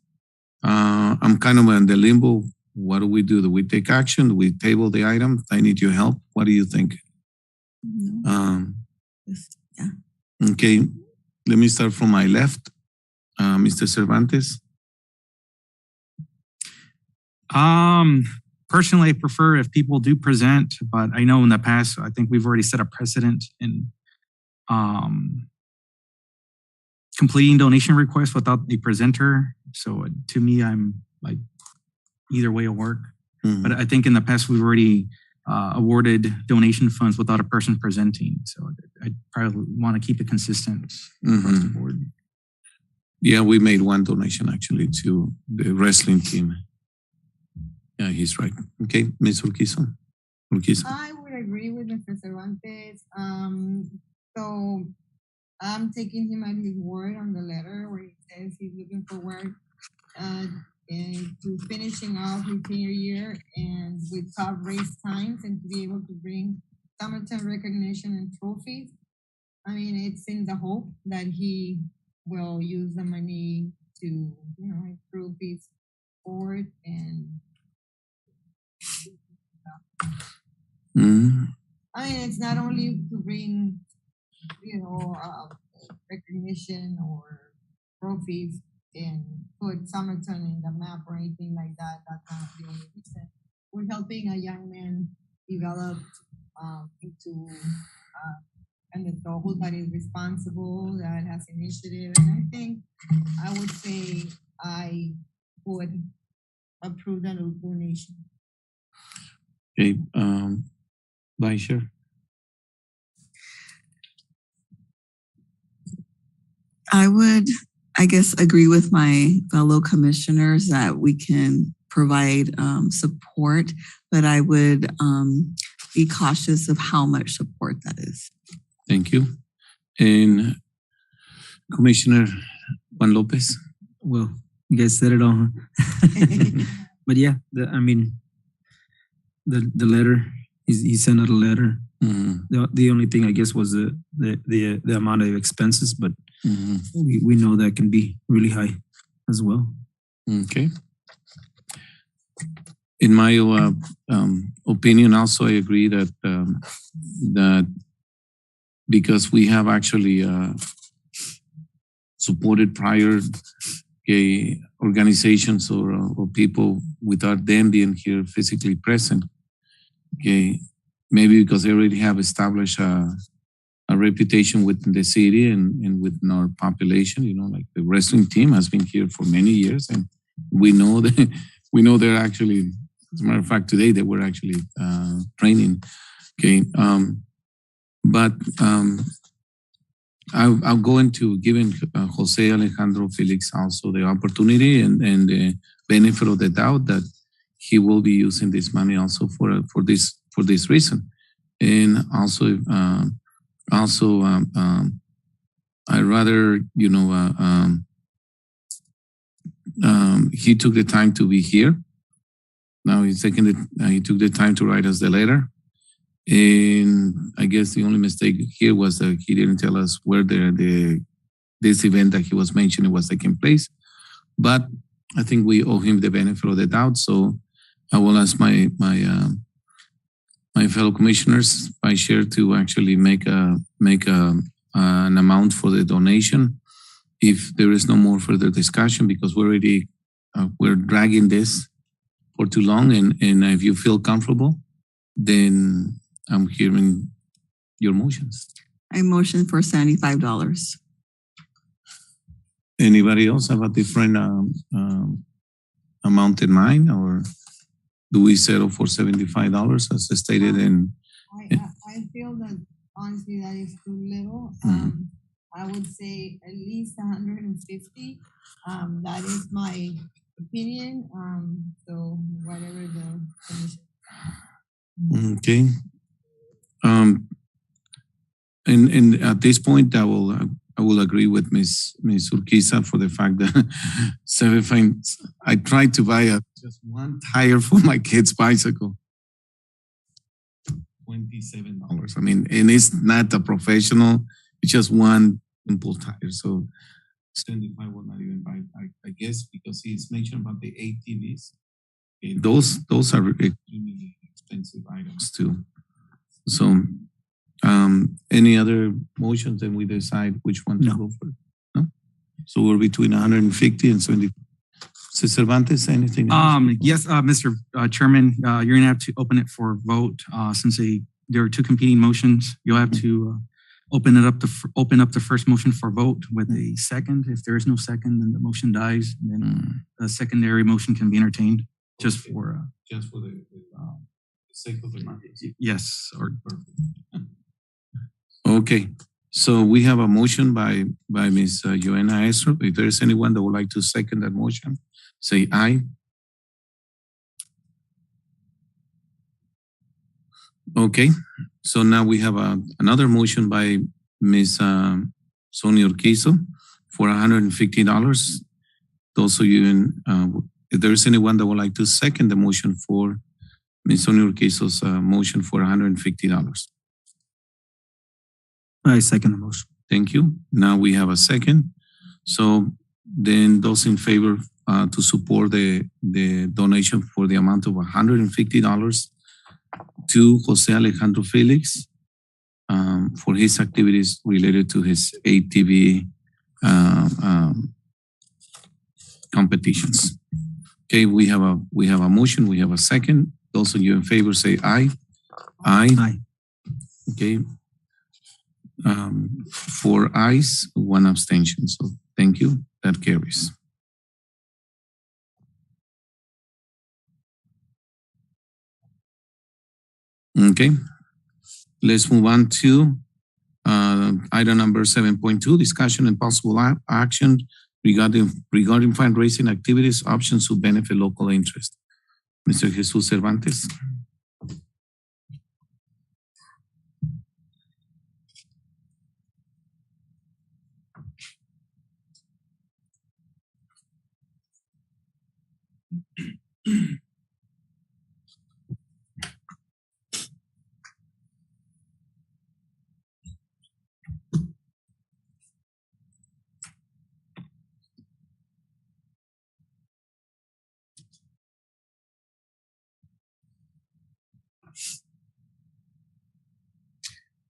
I'm kind of in the limbo. What do we do? Do we take action? Do we table the item? I need your help. What do you think? Yeah. Okay, let me start from my left. Mr. Cervantes. Personally, I prefer if people do present, but I know in the past, I think we've already set a precedent in completing donation requests without the presenter. So to me, I'm like, either way will work. Mhm. But I think in the past, we've already awarded donation funds without a person presenting. So I probably want to keep it consistent across the board. Yeah, we made one donation actually to the wrestling team. Yeah, he's right. Okay, Ms. Urquizo. I would agree with Mr. Cervantes. So I'm taking him at his word on the letter where he says he's looking forward to finishing off his senior year and with top race times and to be able to bring Somerton recognition and trophies. I mean, it's in the hope that he will use the money to, improve his sport and I mean, it's not only to bring, recognition or trophies and put Somerton in the map or anything like that. That's not the only reason. We're helping a young man develop into an adult that is responsible, that has initiative. And I think I would say I would approve the donation. Okay, Vice Chair. I would, I guess, agree with my fellow commissioners that we can provide support, but I would be cautious of how much support that is. Thank you. And Commissioner Juan Lopez. Well, you guys said it all. Huh? But yeah, the letter. He sent out a letter. Mm-hmm. The only thing I guess was the amount of expenses, but Mm-hmm. we know that can be really high as well. Okay. In my opinion, also I agree that that because we have actually supported prior organizations or people without them being here physically present. Okay, maybe because they already have established a reputation within the city and within our population. You know, like the wrestling team has been here for many years, and we know that they're actually. As a matter of fact, today they were actually training. Okay, but I'll go into giving Jose Alejandro Felix also the opportunity and the benefit of the doubt that he will be using this money also for this reason, and also I rather he took the time to be here. Now he took the time to write us the letter. And I guess the only mistake here was that he didn't tell us where this event that he was mentioning was taking place. But I think we owe him the benefit of the doubt. So I will ask my fellow commissioners, Vice Chair, to actually make an amount for the donation. If there is no more further discussion, because we're dragging this for too long, and if you feel comfortable, then I'm hearing your motions. I motion for $75. Anybody else have a different amount in mind, or do we settle for $75 as stated in? I feel that honestly that is too little. I would say at least 150. That is my opinion. So whatever the commission. Okay. And at this point, I will agree with Ms. Urquiza for the fact that I tried to buy just one tire for my kid's bicycle. $27. I mean, and it's not a professional, it's just one simple tire. So 75 will not even buy. I guess because he's mentioned about the ATVs. Okay, those are extremely expensive items too. So any other motions, then we decide which one to go for. No? So we're between 150 and 70. So Cervantes, anything else? Yes, Mr. Chairman, you're gonna have to open it for vote since there are two competing motions. You'll have to open up the first motion for vote with a second. If there is no second, then the motion dies. And then a secondary motion can be entertained just for the sake of the market. Yes. Or okay. So we have a motion by Ms. Joanna Esrup. If there is anyone that would like to second that motion, say aye. Okay. So now we have another motion by Ms. Sonia Urquizo for $150. Those of you if there is anyone that would like to second the motion for Ms. Sonia Urquizo's motion for $150. I second the motion. Thank you. Now we have a second. So then those in favor to support the donation for the amount of $150 to Jose Alejandro Felix, for his activities related to his ATV competitions. Okay, we have a motion, we have a second. Those of you in favor say aye. Aye. Aye. Okay. 4 ayes, 1 abstention. So thank you. That carries. Okay. Let's move on to item number 7.2, discussion and possible action regarding fundraising activities, options to benefit local interest. Mr. Jesus Cervantes.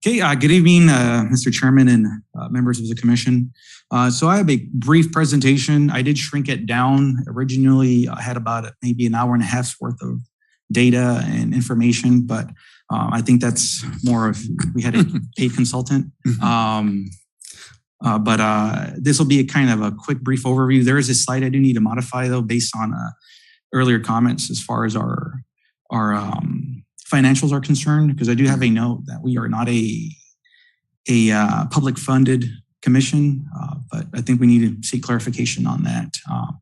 Okay, good evening, Mr. Chairman and members of the commission. So I have a brief presentation. I did shrink it down. Originally, I had about maybe an hour and a half's worth of data and information, but I think that's more of, we had a paid consultant. But this will be a kind of a quick, brief overview. There is a slide I do need to modify though, based on earlier comments as far as our financials are concerned, because I do have a note that we are not a public funded commission, but I think we need to seek clarification on that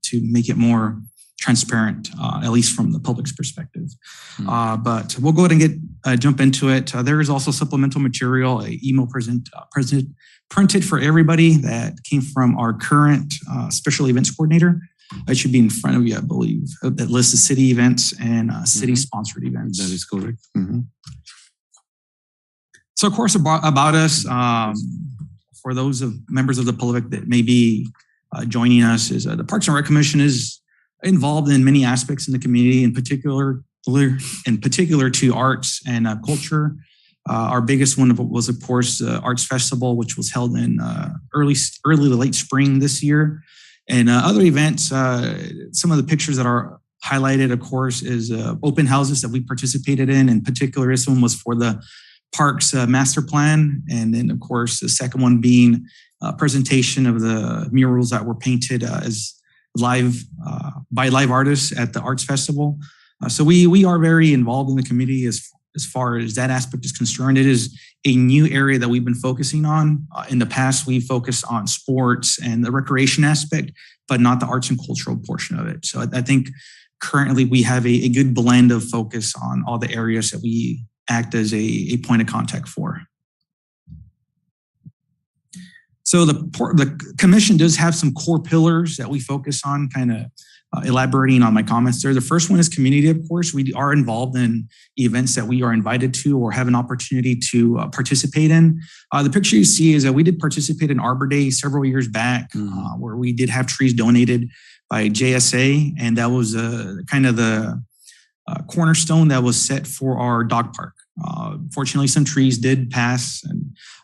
to make it more transparent, at least from the public's perspective. But we'll go ahead and jump into it. There is also supplemental material, an email printed for everybody that came from our current special events coordinator. That should be in front of you, I believe, that lists the city events and city-sponsored events. That is correct. So, of course, about us, for those of members of the public that may be joining us, is the Parks and Rec Commission is involved in many aspects in the community, in particular to arts and culture. Our biggest one was, of course, the Arts Festival, which was held in early to late spring this year. And other events, some of the pictures that are highlighted, of course, is open houses that we participated in. In particular, this one was for the Parks Master Plan. And then, of course, the second one being a presentation of the murals that were painted as live by live artists at the Arts Festival. So we are very involved in the community as far as that aspect is concerned. It is a new area that we've been focusing on. In the past, we focused on sports and the recreation aspect, but not the arts and cultural portion of it. So I think currently we have a good blend of focus on all the areas that we act as a point of contact for. So the commission does have some core pillars that we focus on, kind of elaborating on my comments there. The first one is community, of course. We are involved in events that we are invited to or have an opportunity to participate in. The picture you see is that we did participate in Arbor Day several years back, where we did have trees donated by JSA, and that was kind of the cornerstone that was set for our dog park. Fortunately, some trees did pass,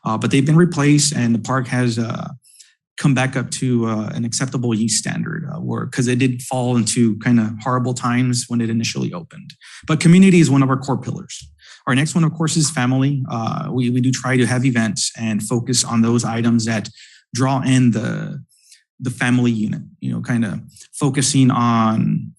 but they've been replaced, and the park has come back up to an acceptable use standard, because it did fall into kind of horrible times when it initially opened. But community is one of our core pillars. Our next one, of course, is family. We do try to have events and focus on those items that draw in the family unit, kind of focusing on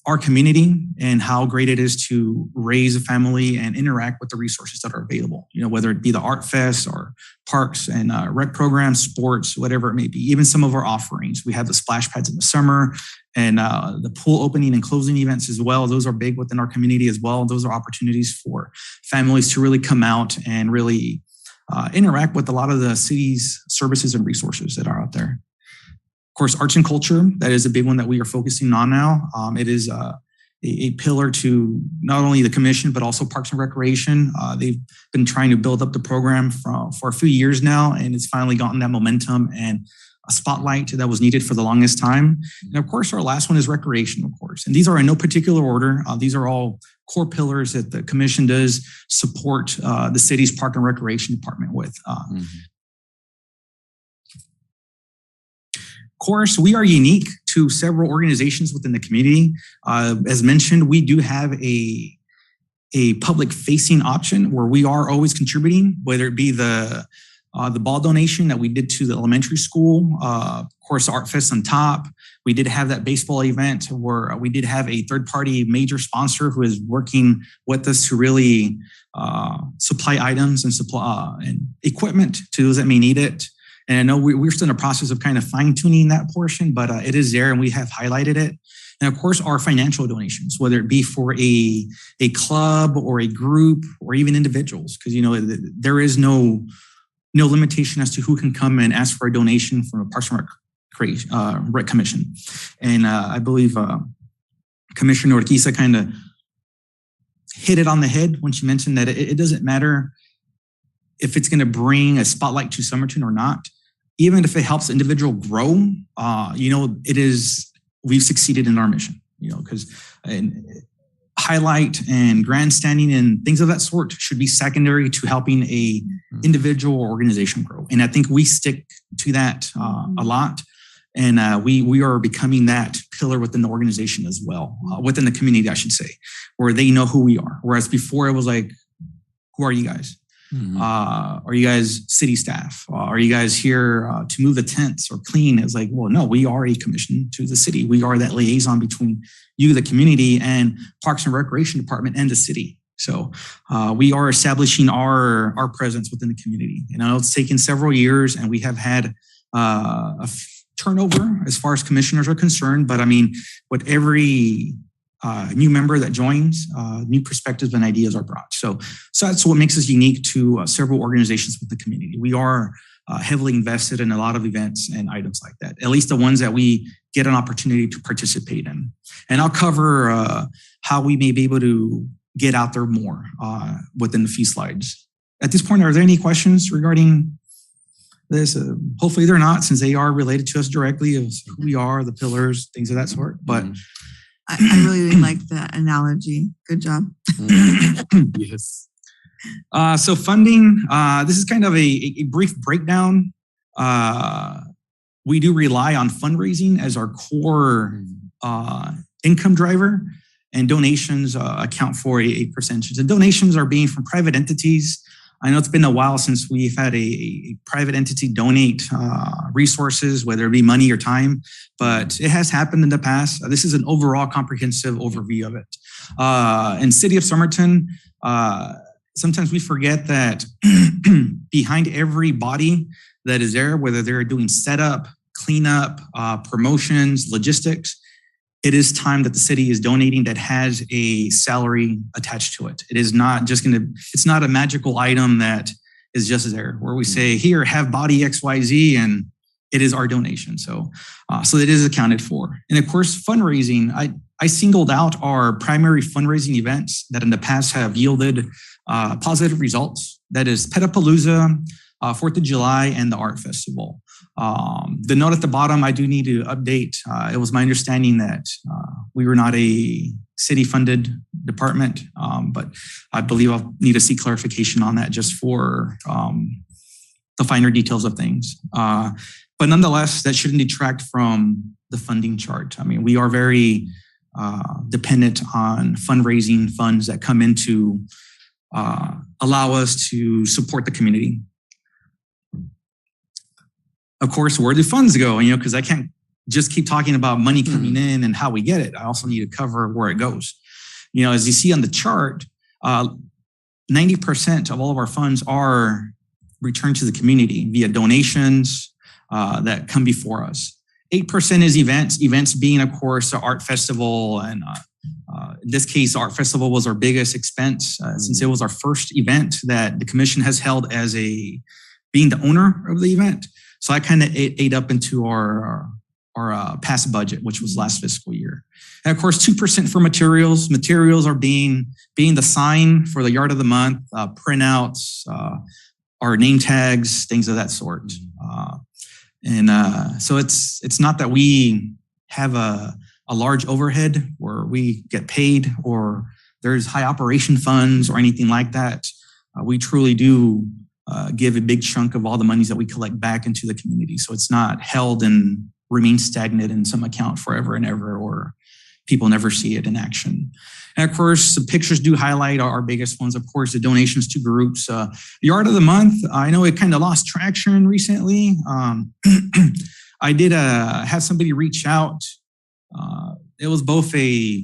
our community and how great it is to raise a family and interact with the resources that are available, whether it be the Art Fest or parks and rec programs, sports, whatever it may be. Even some of our offerings. We have the splash pads in the summer and the pool opening and closing events as well. Those are big within our community as well. Those are opportunities for families to really come out and really interact with a lot of the city's services and resources that are out there. Of course, arts and culture, that is a big one that we are focusing on now. It is a pillar to not only the commission, but also Parks and Recreation. They've been trying to build up the program for a few years now, and it's finally gotten that momentum. And spotlight that was needed for the longest time. And of course, our last one is recreation, of course. And these are in no particular order. These are all core pillars that the commission does support the city's park and recreation department with. Of course, we are unique to several organizations within the community. As mentioned, we do have a public-facing option where we are always contributing, whether it be the ball donation that we did to the elementary school, of course, Art Fest on top. We did have that baseball event where we did have a third-party major sponsor who is working with us to really supply items and supply and equipment to those that may need it. And I know we're still in the process of kind of fine-tuning that portion, but it is there and we have highlighted it. And of course, our financial donations, whether it be for a club or a group or even individuals, because there is no limitation as to who can come and ask for a donation from a Parks and Rec Commission. And I believe Commissioner Urquiza kind of hit it on the head when she mentioned that it doesn't matter if it's going to bring a spotlight to Somerton or not. Even if it helps individual grow, we've succeeded in our mission, because highlight and grandstanding and things of that sort should be secondary to helping a individual or organization grow. And I think we stick to that a lot. And we are becoming that pillar within the organization as well, within the community, I should say, where they know who we are. Whereas before it was like, who are you guys? Are you guys city staff? Are you guys here to move the tents or clean? It's like, well, no, we are a commission to the city. We are that liaison between you, the community, and Parks and Recreation Department and the city. So we are establishing our presence within the community. And I know it's taken several years and we have had a turnover as far as commissioners are concerned. But I mean, with every new member that joins, new perspectives and ideas are brought. So that's what makes us unique to several organizations with the community. We are heavily invested in a lot of events and items like that, at least the ones that we get an opportunity to participate in. And I'll cover how we may be able to get out there more within the few slides. At this point, are there any questions regarding this? Hopefully they're not, since they are related to us directly of who we are, the pillars, things of that sort. But I really like that analogy. Good job. Yes. So funding, this is kind of a brief breakdown. We do rely on fundraising as our core income driver, and donations account for a percentage. The donations are being from private entities. I know it's been a while since we've had a private entity donate resources, whether it be money or time, but it has happened in the past. This is an overall comprehensive overview of it. In City of Somerton, sometimes we forget that behind every body that is there, whether they're doing setup, cleanup, promotions, logistics, it is time that the city is donating that has a salary attached to it. It is not just it's not a magical item that is just there where we say, here, have body XYZ, and it is our donation. So it is accounted for. And of course, fundraising, I singled out our primary fundraising events that in the past have yielded positive results. That is Petapalooza, 4th of July, and the Art Festival. The note at the bottom, I do need to update. It was my understanding that we were not a city-funded department, but I believe I'll need to seek clarification on that just for the finer details of things. But nonetheless, that shouldn't detract from the funding chart. I mean, we are very dependent on fundraising funds that come in to allow us to support the community. Of course, where do funds go? Because I can't just keep talking about money coming in and how we get it. I also need to cover where it goes. As you see on the chart, 90% of all of our funds are returned to the community via donations that come before us. 8% is events being, of course, the art festival. And in this case, Art Festival was our biggest expense since it was our first event that the commission has held as being the owner of the event. So I kind of ate up into our past budget, which was last fiscal year. And of course, 2% for materials. Materials are being the sign for the yard of the month, printouts, our name tags, things of that sort. And so it's not that we have a large overhead where we get paid or there's high operation funds or anything like that. We truly do give a big chunk of all the monies that we collect back into the community. So it's not held and remains stagnant in some account forever and ever, or people never see it in action. And of course, the pictures do highlight our biggest ones. Of course, the donations to groups. Yard of the Month, I know it kind of lost traction recently. I did have somebody reach out. It was both a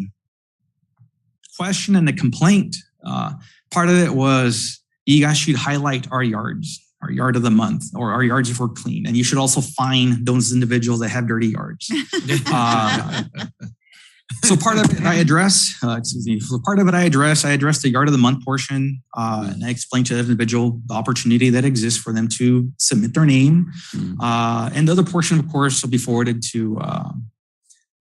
question and a complaint. Part of it was, you guys should highlight our yards, our yard of the month, or our yards if we're clean. And you should also fine those individuals that have dirty yards. So part of it I address, I addressed the yard of the month portion, and I explained to the individual the opportunity that exists for them to submit their name. And the other portion, of course, will be forwarded to, I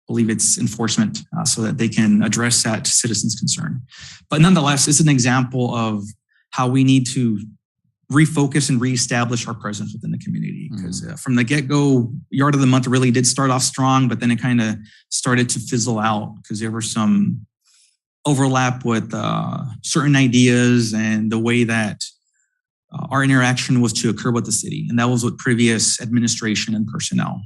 believe it's enforcement, so that they can address that citizen's concern. But nonetheless, it's an example of how we need to refocus and reestablish our presence within the community. Because from the get-go, Yard of the Month really did start off strong, but then it kind of started to fizzle out because there was some overlap with certain ideas and the way that our interaction was to occur with the city. And that was with previous administration and personnel.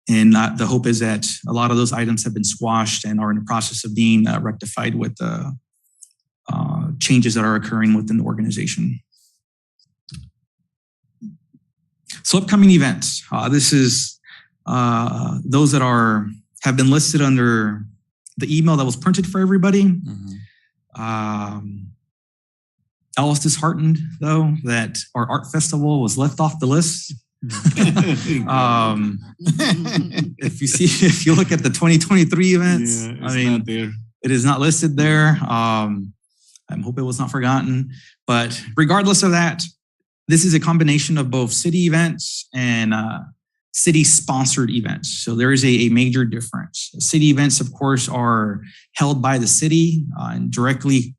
And the hope is that a lot of those items have been squashed and are in the process of being rectified with the changes that are occurring within the organization. So upcoming events. This is those that have been listed under the email that was printed for everybody. I was disheartened, though, that our art festival was left off the list. If you look at the 2023 events, it is not listed there. I hope it was not forgotten. But regardless of that, this is a combination of both city events and city-sponsored events. So there is a major difference. City events, of course, are held by the city and directly,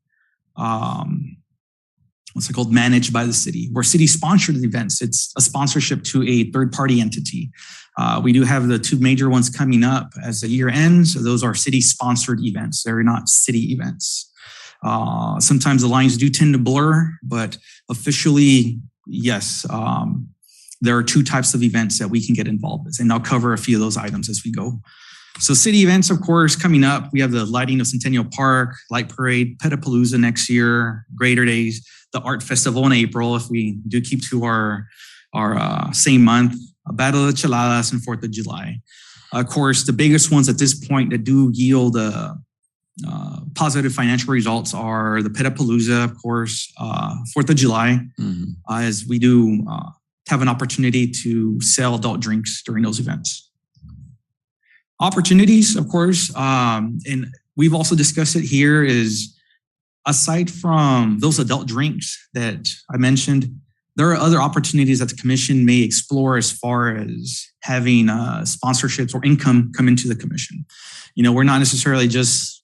managed by the city. Where city-sponsored events, it's a sponsorship to a third-party entity. We do have the two major ones coming up as the year ends. So those are city-sponsored events. They're not city events. Sometimes the lines do tend to blur, but officially, yes, there are two types of events that we can get involved with, and I'll cover a few of those items as we go. So city events, of course, coming up, we have the lighting of Centennial Park, Light Parade, Petapalooza next year, Greater Days, the Art Festival in April, if we do keep to our same month, Battle of the Cheladas, and 4th of July. Of course, the biggest ones at this point that do yield positive financial results are the Petapalooza, of course, 4th of July, as we do have an opportunity to sell adult drinks during those events. Opportunities, of course, and we've also discussed it here, is aside from those adult drinks that I mentioned, there are other opportunities that the commission may explore as far as having sponsorships or income come into the commission. You know, we're not necessarily just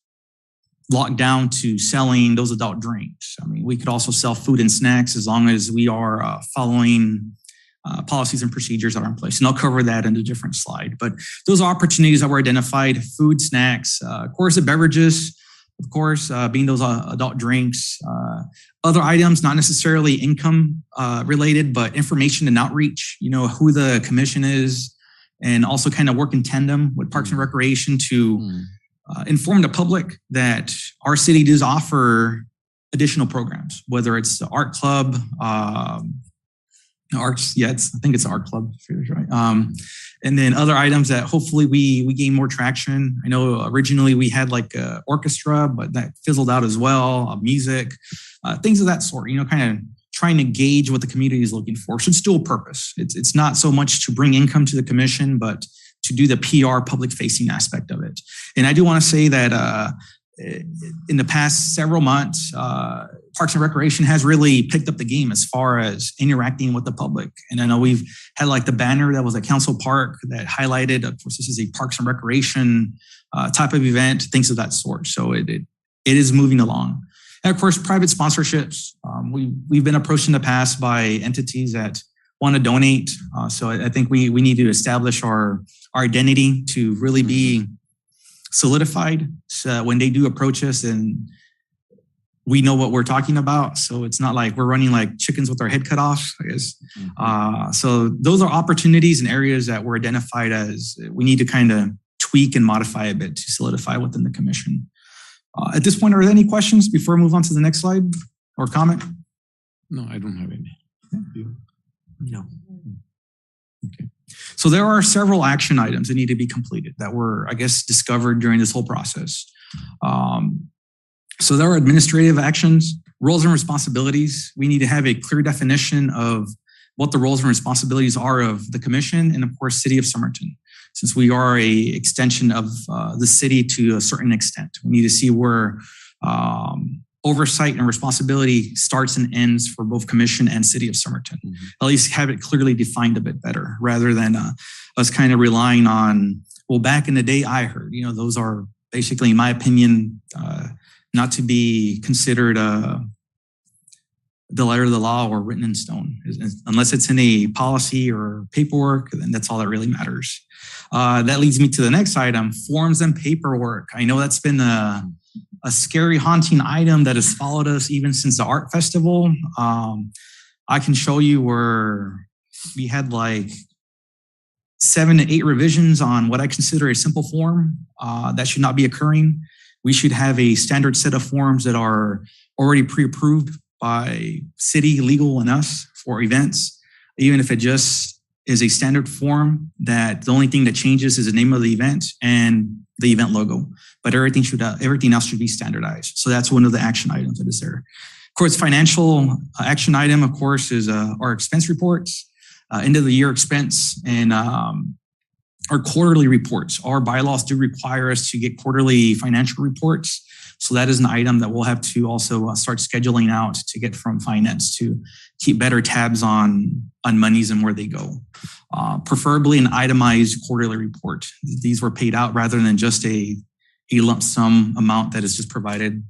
locked down to selling those adult drinks. I mean, we could also sell food and snacks as long as we are following policies and procedures that are in place. And I'll cover that in a different slide. But those are opportunities that were identified: food, snacks, of course, the beverages, of course, being those adult drinks, other items, not necessarily income related, but information and outreach, you know, who the commission is, and also kind of work in tandem with Parks and Recreation to inform the public that our city does offer additional programs, whether it's the art club, arts, I think it's the art club, right? And then other items that hopefully we gain more traction. I know originally we had like an orchestra, but that fizzled out as well, music, things of that sort, you know, kind of trying to gauge what the community is looking for. Should still purpose. It's not so much to bring income to the commission, but to do the PR public facing aspect of it. And I do want to say that in the past several months, Parks and Recreation has really picked up the game as far as interacting with the public. And I know we've had like the banner that was at Council Park that highlighted, of course, this is a Parks and Recreation type of event, things of that sort. So it is moving along. And of course, private sponsorships. We've been approached in the past by entities that want to donate. So I think we need to establish our identity to really be solidified. So when they do approach us, and we know what we're talking about. So it's not like we're running like chickens with our head cut off, I guess. So those are opportunities and areas that were identified as we need to kind of tweak and modify a bit to solidify within the commission. At this point, are there any questions before I move on to the next slide or comment? No, I don't have any. No. Okay. So there are several action items that need to be completed that were, I guess, discovered during this whole process. So there are administrative actions, roles and responsibilities. We need to have a clear definition of what the roles and responsibilities are of the commission and, of course, City of Somerton. Since we are a extension of the city to a certain extent, we need to see where oversight and responsibility starts and ends for both commission and City of Somerton. At least have it clearly defined a bit better, rather than us kind of relying on, well, back in the day I heard, those are basically, in my opinion, not to be considered the letter of the law or written in stone. Unless it's in a policy or paperwork, then that's all that really matters. That leads me to the next item, forms and paperwork. I know that's been a scary, haunting item that has followed us even since the art festival. I can show you where we had like 7 to 8 revisions on what I consider a simple form that should not be occurring. We should have a standard set of forms that are already pre-approved by city, legal, and us for events, even if it just is a standard form that the only thing that changes is the name of the event and the event logo, but everything else should be standardized. So that's one of the action items that is there. Of course, financial action item, of course, is our expense reports, end of the year expense, and our quarterly reports. Our bylaws do require us to get quarterly financial reports. So that is an item that we'll have to also start scheduling out to get from finance to keep better tabs on monies and where they go. Preferably an itemized quarterly report. These were paid out rather than just a lump sum amount that is just provided.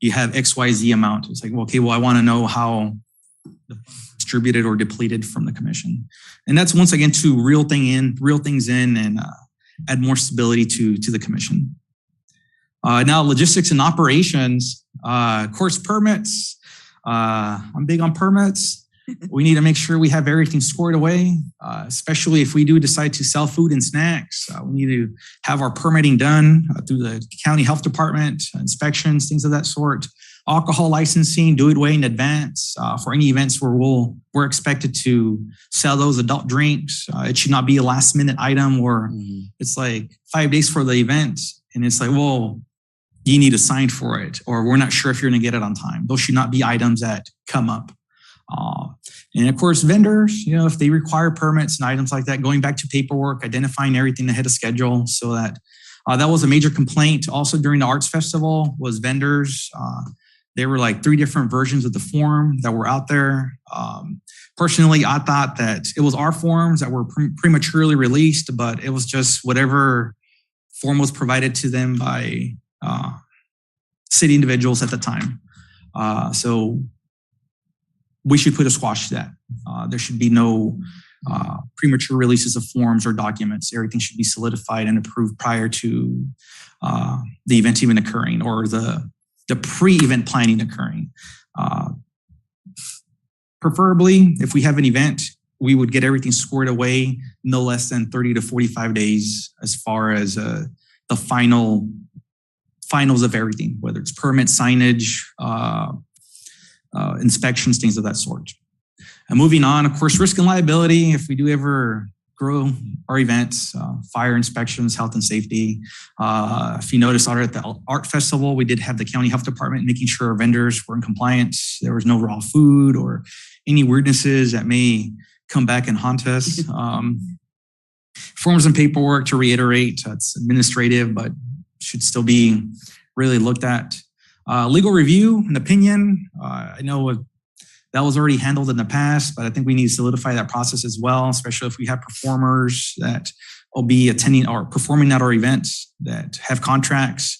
You have XYZ amount. It's like, okay, well, I want to know how the distributed or depleted from the commission. And that's once again to reel things in and add more stability to the commission. Now, logistics and operations, course permits. I'm big on permits. We need to make sure we have everything squared away, especially if we do decide to sell food and snacks. We need to have our permitting done through the county health department, inspections, things of that sort. Alcohol licensing, do it way in advance for any events where we're expected to sell those adult drinks. It should not be a last minute item where it's like 5 days for the event and it's like, well, you need a sign for it, or we're not sure if you're going to get it on time. Those should not be items that come up. And of course, vendors, if they require permits and items like that, going back to paperwork, identifying everything ahead of schedule, so that that was a major complaint. Also during the arts festival was vendors. There were like 3 different versions of the form that were out there. Personally, I thought that it was our forms that were prematurely released, but it was just whatever form was provided to them by city individuals at the time. So we should put a squash to that. There should be no premature releases of forms or documents. Everything should be solidified and approved prior to the event even occurring, or the pre-event planning occurring. Preferably, if we have an event, we would get everything squared away no less than 30 to 45 days as far as the finals of everything, whether it's permit, signage, inspections, things of that sort. And moving on, of course, risk and liability. If we do ever grow our events, fire inspections, health and safety. If you notice, at the art festival, we did have the county health department making sure our vendors were in compliance. There was no raw food or any weirdnesses that may come back and haunt us. Forms and paperwork, to reiterate, it's administrative, but should still be really looked at. Legal review and opinion. I know that was already handled in the past, but I think we need to solidify that process as well, especially if we have performers that will be attending or performing at our events that have contracts.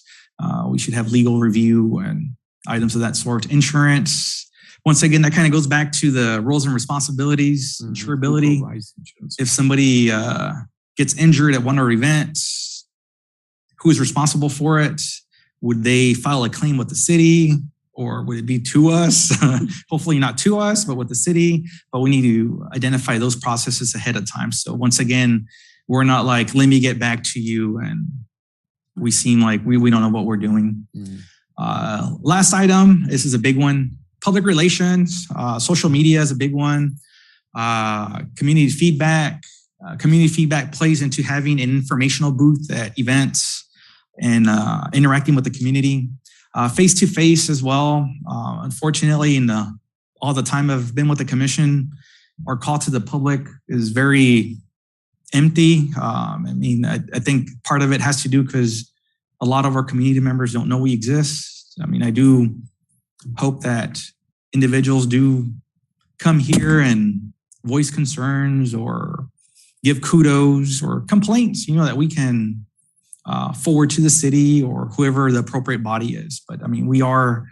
We should have legal review and items of that sort. Insurance, once again, that kind of goes back to the roles and responsibilities, insurability. If somebody gets injured at one of our events, who is responsible for it? Would they file a claim with the city, or would it be to us? Hopefully not to us, but with the city. But we need to identify those processes ahead of time. So once again, we're not like, let me get back to you, and we seem like we don't know what we're doing. Last item, this is a big one. Public relations, social media is a big one. Community feedback. Community feedback plays into having an informational booth at events and interacting with the community. Face-to-face as well. Unfortunately, in all the time I've been with the commission, our call to the public is very empty. I think part of it has to do because a lot of our community members don't know we exist. I do hope that individuals do come here and voice concerns or give kudos or complaints, that we can forward to the city or whoever the appropriate body is. But we are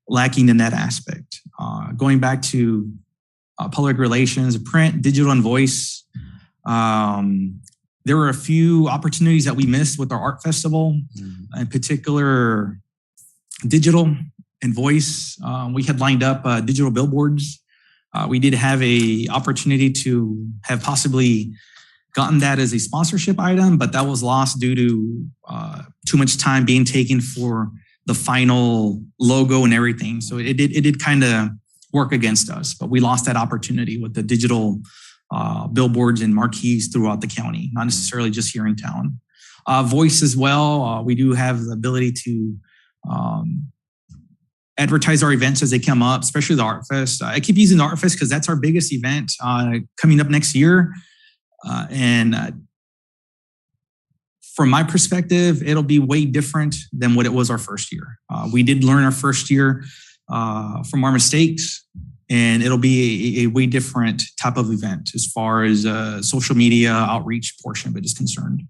lacking in that aspect. Going back to public relations, print, digital, and voice, there were a few opportunities that we missed with our art festival, in particular digital and voice. We had lined up digital billboards. We did have a opportunity to have possibly gotten that as a sponsorship item, but that was lost due to too much time being taken for the final logo and everything. So it did kind of work against us, but we lost that opportunity with the digital billboards and marquees throughout the county, not necessarily just here in town. Voice as well. We do have the ability to advertise our events as they come up, especially the Art Fest. I keep using the Art Fest because that's our biggest event coming up next year. From my perspective, it'll be way different than what it was our first year. We did learn our first year from our mistakes, and it'll be a way different type of event as far as social media outreach portion of it is concerned.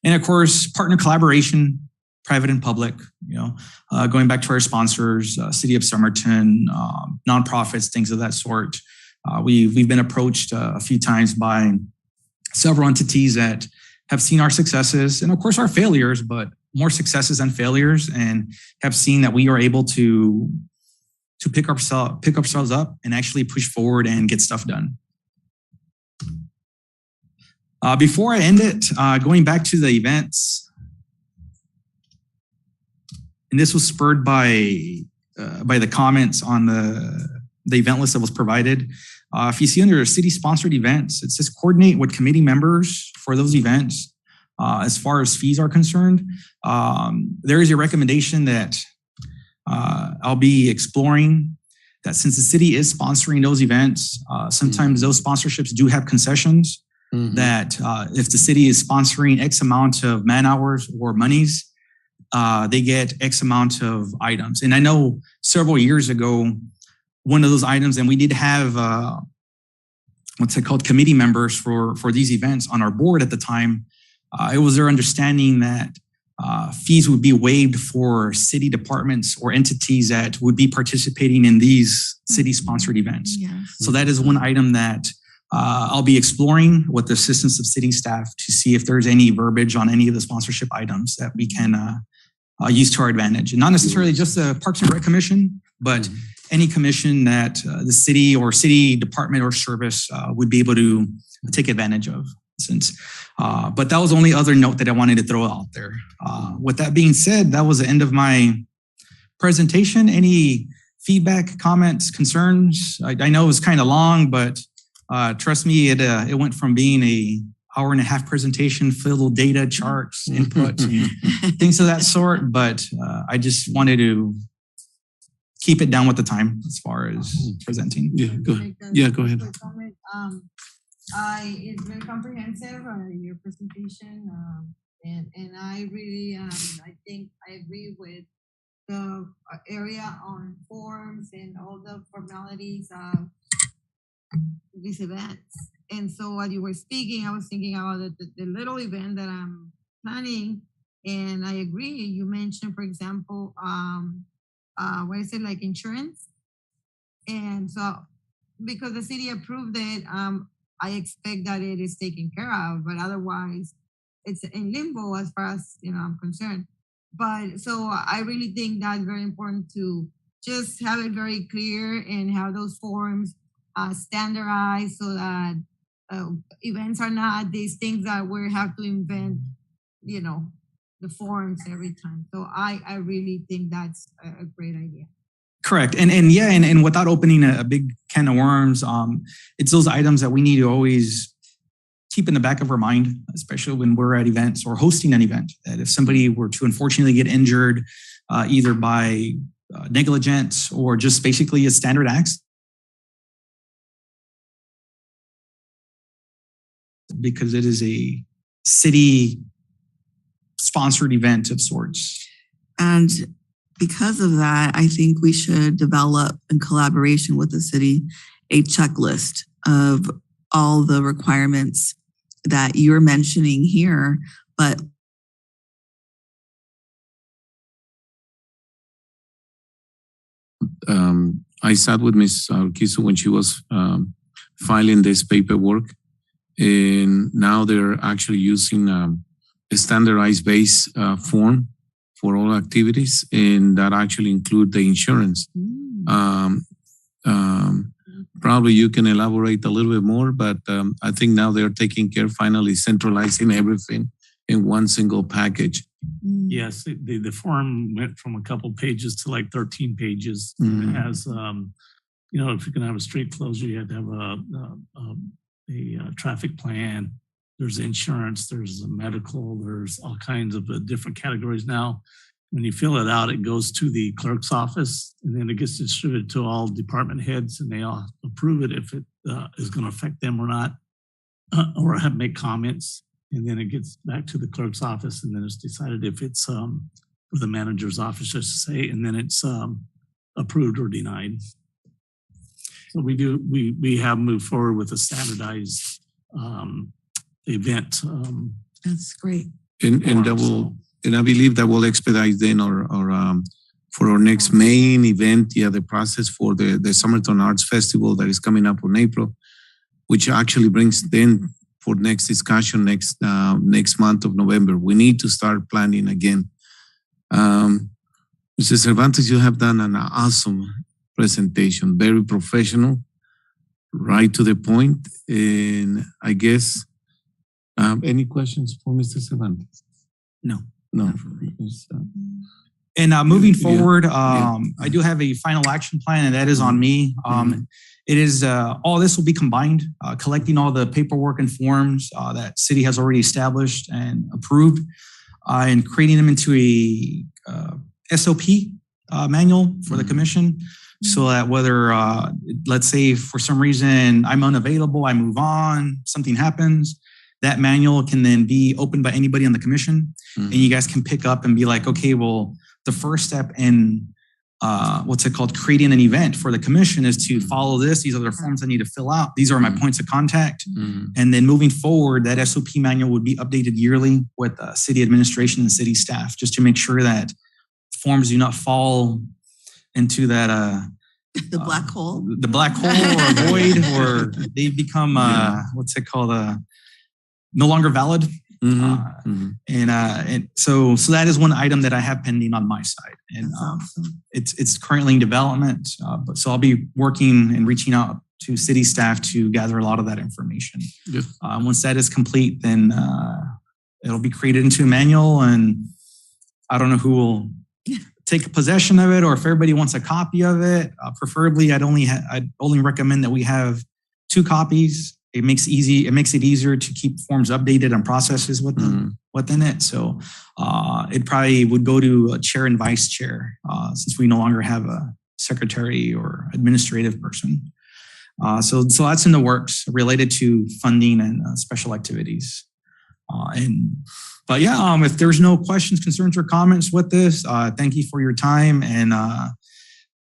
And of course, partner collaboration, private and public, going back to our sponsors, City of Somerton, nonprofits, things of that sort. We've been approached a few times by several entities that have seen our successes and of course our failures, but more successes than failures, and have seen that we are able to pick ourselves up and actually push forward and get stuff done. Before I end it, going back to the events, and this was spurred by the comments on the event list that was provided. If you see under city-sponsored events, it says coordinate with committee members for those events. As far as fees are concerned, there is a recommendation that I'll be exploring, that since the city is sponsoring those events, sometimes those sponsorships do have concessions, that if the city is sponsoring X amount of man hours or monies, they get X amount of items. And I know several years ago, one of those items, and we did have committee members for these events on our board at the time. It was their understanding that fees would be waived for city departments or entities that would be participating in these city-sponsored events. Yes. So that is one item that I'll be exploring with the assistance of city staff to see if there's any verbiage on any of the sponsorship items that we can use to our advantage. And not necessarily just the Parks and Rec Commission, but any commission that the city or city department or service would be able to take advantage of. But that was the only other note that I wanted to throw out there. With that being said, that was the end of my presentation. Any feedback, comments, concerns? I know it was kind of long, but trust me, it went from being an hour-and-a-half presentation filled with data, charts, input, things of that sort. But I just wanted to keep it down with the time as far as presenting. Yeah, go ahead. Yeah, go ahead. It's very comprehensive, your presentation, and I really, I think I agree with the area on forms and all the formalities of these events. And so while you were speaking, I was thinking about the little event that I'm planning, and I agree. You mentioned, for example, what is it, like insurance? And so because the city approved it, I expect that it is taken care of, but otherwise it's in limbo as far as, I'm concerned. But so I really think that's very important to just have it very clear and have those forms standardized so that events are not these things that we have to invent, the forms every time. So I really think that's a great idea. Correct. And without opening a big can of worms, it's those items that we need to always keep in the back of our mind, especially when we're at events or hosting an event, that if somebody were to unfortunately get injured, either by negligence or just basically a standard acts, because it is a city sponsored event of sorts. And because of that, I think we should develop, in collaboration with the city, a checklist of all the requirements that you're mentioning here, but I sat with Ms. Urquizo when she was filing this paperwork, and now they're actually using a standardized base form for all activities, and that actually include the insurance. Probably you can elaborate a little bit more, but I think now they're taking care, finally centralizing everything in one single package. Yes, the form went from a couple pages to like 13 pages. It has, if you're going to have a street closure, you have to have a traffic plan. There's insurance, there's a medical, there's all kinds of different categories. Now, when you fill it out, it goes to the clerk's office, and then it gets distributed to all department heads, and they all approve it if it is going to affect them or not, or make comments. And then it gets back to the clerk's office, and then it's decided if it's for the manager's office, just to say, and then it's approved or denied. So we have moved forward with a standardized event. That's great. And I believe that will expedite then for our next main event, the process for the Somerton Arts Festival that is coming up in April, which actually brings then for next discussion next month of November. We need to start planning again. Mr. Cervantes, you have done an awesome presentation, very professional, right to the point. And I guess, any questions for Mr. Cervantes? No. And moving forward, I do have a final action plan, and that is on me. It is all this will be combined, collecting all the paperwork and forms that city has already established and approved, and creating them into a SOP manual for the commission, so that whether, let's say for some reason I'm unavailable, I move on, something happens, that manual can then be opened by anybody on the commission, and you guys can pick up and be like, okay, well, the first step in creating an event for the commission is to follow this. These are the forms I need to fill out. These are my points of contact. And then moving forward, that SOP manual would be updated yearly with city administration and city staff, just to make sure that forms do not fall into that the black hole, or void, or they become no longer valid. And so that is one item that I have pending on my side, and awesome. It's currently in development. But so I'll be working and reaching out to city staff to gather a lot of that information. Once that is complete, then it'll be created into a manual, and I don't know who will take possession of it, or if everybody wants a copy of it. Preferably, I'd only recommend that we have 2 copies. It makes it easier to keep forms updated and processes within it. So it probably would go to a chair and vice chair, since we no longer have a secretary or administrative person. So that's in the works related to funding and special activities. If there's no questions, concerns, or comments with this, thank you for your time. And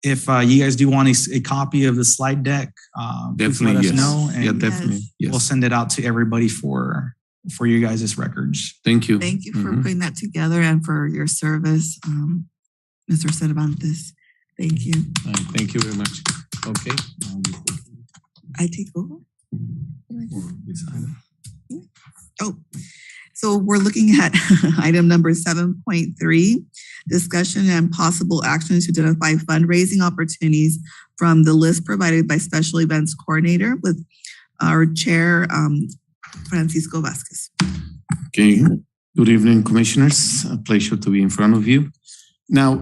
if you guys do want a copy of the slide deck, definitely let us know. And definitely. Yes. We'll send it out to everybody for you guys' records. Thank you. Thank you for putting that together and for your service, Mr. Cervantes. Thank you. Thank you very much. Okay. I take over? Oh, so we're looking at item number 7.3, discussion and possible actions to identify fundraising opportunities from the list provided by Special Events Coordinator with our chair, Francisco Vasquez. Okay. Good evening, commissioners. A pleasure to be in front of you. Now,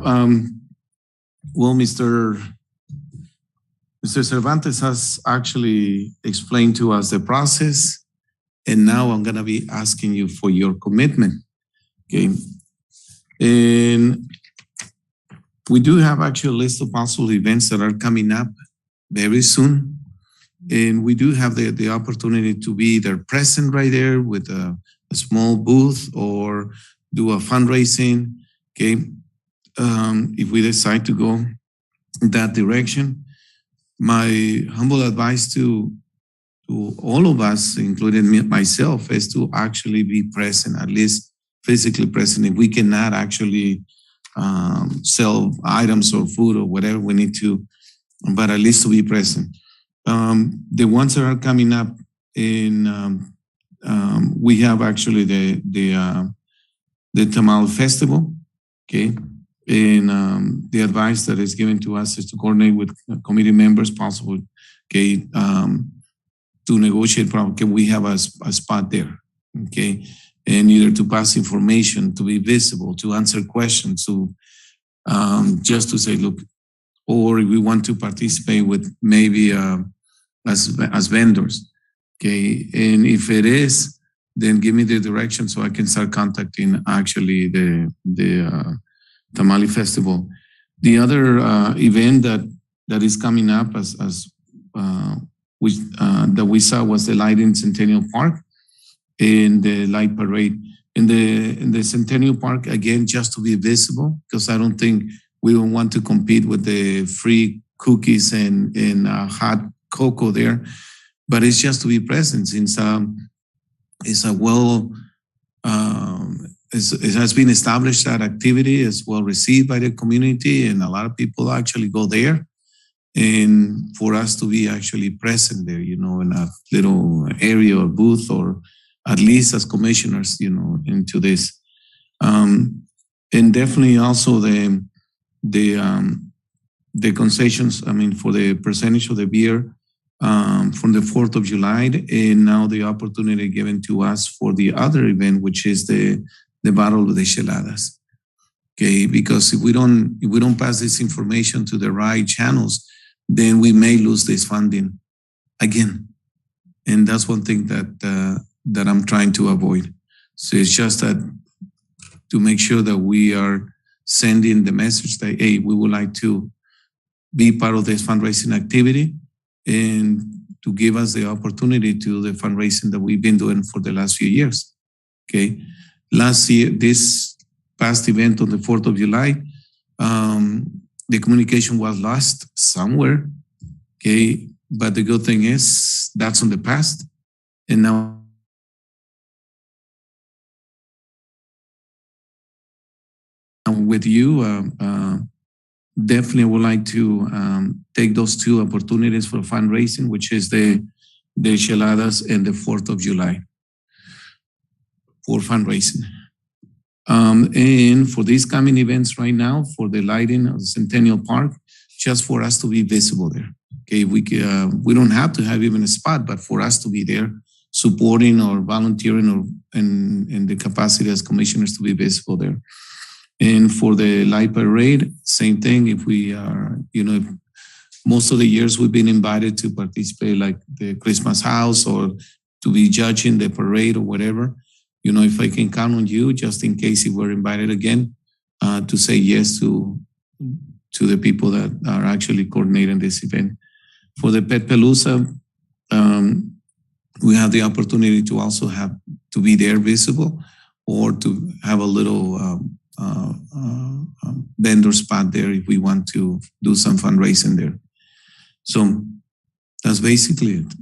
well, Mr. Cervantes has actually explained to us the process, and now I'm going to be asking you for your commitment. Okay. And we do have actually a list of possible events that are coming up very soon. And we do have the opportunity to be either present right there with a small booth or do a fundraising. Okay. If we decide to go in that direction, my humble advice to all of us, including myself, is to actually be present, at least physically present. If we cannot actually sell items or food or whatever we need to, but at least to be present. The ones that are coming up in, we have actually the Tamal Festival, okay? And the advice that is given to us is to coordinate with committee members, possible, okay, to negotiate. Can we have a spot there, okay? And either to pass information, to be visible, to answer questions, to just to say, look, or if we want to participate with maybe as vendors, okay? And if it is, then give me the direction so I can start contacting actually the Tamale Festival. The other event that is coming up that we saw was the light in Centennial Park and the light parade. In the Centennial Park, again, just to be visible, because I don't think we don't want to compete with the free cookies and hot cocoa there, but it's just to be present since it's a it has been established. That activity is well received by the community, and a lot of people actually go there. And for us to be actually present there, in a little area or booth, or at least as commissioners, into this. And definitely also the concessions, for the percentage of the beer from the 4th of July, and now the opportunity given to us for the other event, which is the Battle of the Cheladas. Okay, because if we don't pass this information to the right channels, then we may lose this funding again. And that's one thing that I'm trying to avoid. So it's just that to make sure that we are sending the message that, hey, we would like to be part of this fundraising activity, and to give us the opportunity to the fundraising that we've been doing for the last few years. Okay. Last year, this past event on the 4th of July, the communication was lost somewhere. Okay. But the good thing is that's in the past. And now with you, definitely would like to take those two opportunities for fundraising, which is the Cheladas and the 4th of July for fundraising. And for these coming events right now, for the lighting of Centennial Park, just for us to be visible there. Okay, we don't have to have even a spot, but for us to be there supporting or volunteering or in the capacity as commissioners to be visible there. And for the light parade, same thing. If we are, if most of the years we've been invited to participate, like the Christmas house or to be judging the parade or whatever, if I can count on you, just in case if we're invited again, to say yes to the people that are actually coordinating this event. For the Pet Palooza, we have the opportunity to also have to be there visible, or to have a little vendor spot there if we want to do some fundraising there. So that's basically it.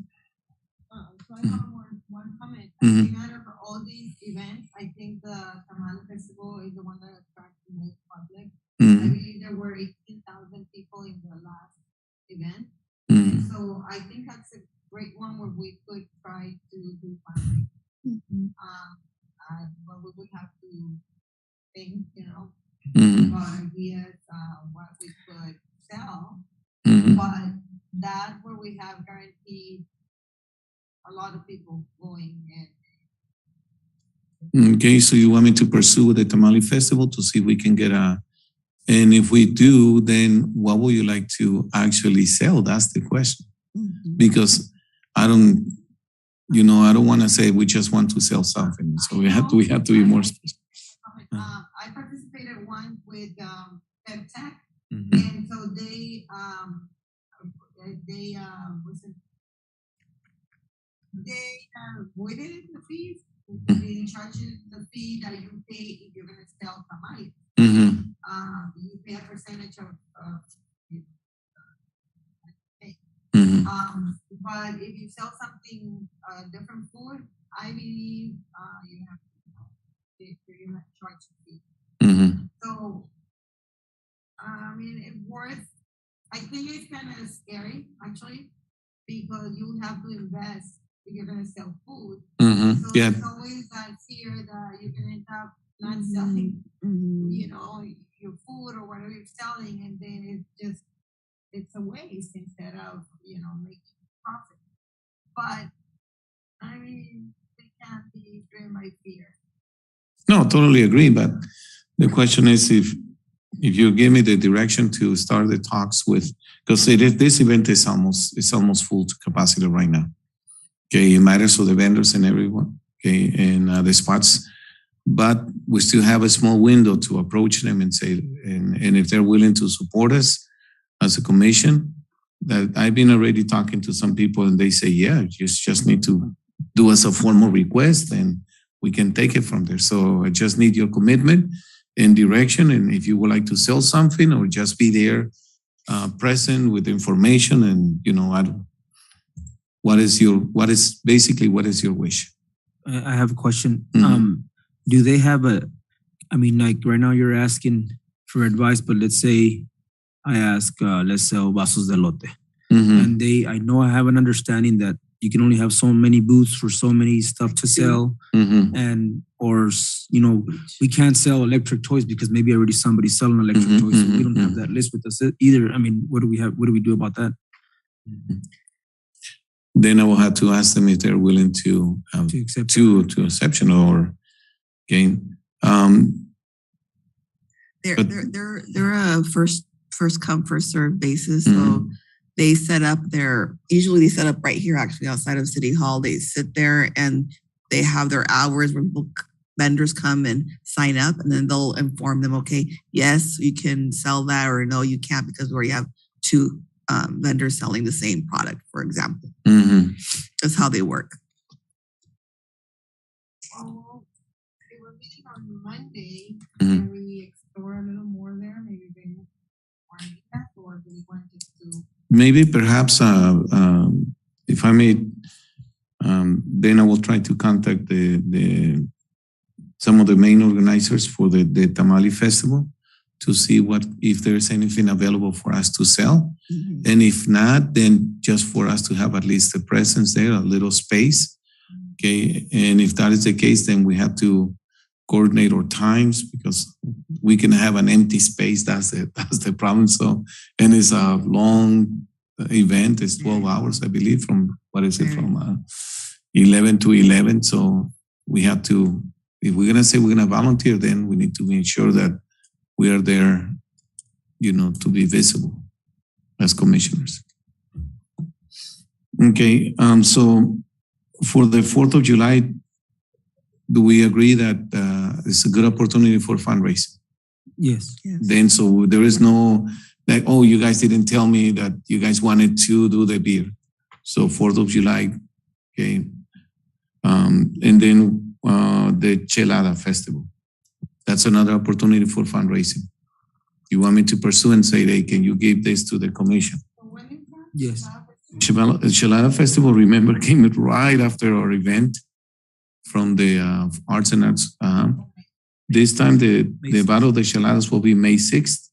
So I have one comment. I think out of all these events, I think the Tamal Festival is the one that attracts the most public. I believe there were 18,000 people in the last event. Mhm. So I think that's a great one where we could try to do fundraising. But we would have to think, Mhm. about ideas, what we could sell. Mhm. But that where we have guaranteed a lot of people going in. Okay, so you want me to pursue the Tamale Festival to see if we can get and if we do, then what would you like to actually sell? That's the question. Because I don't want to say we just want to sell something. So we have to be more specific. I participated one with FedTech, Mhm. and so they avoided the fees. They didn't charge you the fee that you pay if you're gonna sell tamales. Mhm. You pay a percentage of Mhm. but if you sell something different food, I believe you have to charge the fee. Mhm. So I mean, I think it's kind of scary actually because you have to invest if you're gonna sell food. Mhm. So Yeah. there's always that fear that you can end up not selling, your food or whatever you're selling, and then it's a waste instead of making profit. But I mean, they can't be driven by fear. No, totally agree. But the question is if you give me the direction to start the talks with, because this event is almost full to capacity right now. Okay, it matters for the vendors and everyone. Okay, and the spots, but we still have a small window to approach them and say, and if they're willing to support us as a commission, that I've been already talking to some people and they say, yeah, you just need to do us a formal request and we can take it from there. So I just need your commitment and direction. And if you would like to sell something or just be there present with information and, what is your wish? I have a question. Mhm. Do they have like right now you're asking for advice, but let's say I ask, let's sell vasos de lote. Mhm. And I know I have an understanding that you can only have so many booths for so many stuff to sell. Mhm. Or we can't sell electric toys because maybe already somebody's selling electric toys. So we don't have that list with us either. I mean, what do we do about that? Then I will have to ask them if they're willing to accept to exception or gain. They're a first come first serve basis. So they set up usually they set up right here actually outside of City Hall. They sit there and they have their hours where vendors come and sign up, and then they'll inform them, okay, yes, you can sell that, or no, you can't because we already have two vendors selling the same product, for example. That's how they work. Oh, they were meeting on Monday. Can we explore a little more there? Maybe bring more impact, or do we want just to? Maybe perhaps if I may, then I will try to contact some of the main organizers for the Tamale Festival to see if there's anything available for us to sell. And if not, then just for us to have at least a presence there, a little space. Okay. And if that is the case, then we have to coordinate our times because we can have an empty space. That's the problem. So, and it's a long event. It's 12 hours, I believe, from 11 to 11. So we have to, if we're going to say we're going to volunteer, then we need to make sure that we are there, to be visible as commissioners. Okay. So for the 4th of July, do we agree that it's a good opportunity for fundraising? Yes. Then, so there is no, like, oh, you guys didn't tell me that you guys wanted to do the beer. So 4th of July, okay. And then the Chelada Festival. That's another opportunity for fundraising. You want me to pursue and say, hey, can you give this to the commission? Yes. Chelada Festival, remember, came right after our event from the Arts and Arts. This time, the Battle of the Cheladas will be May 6th.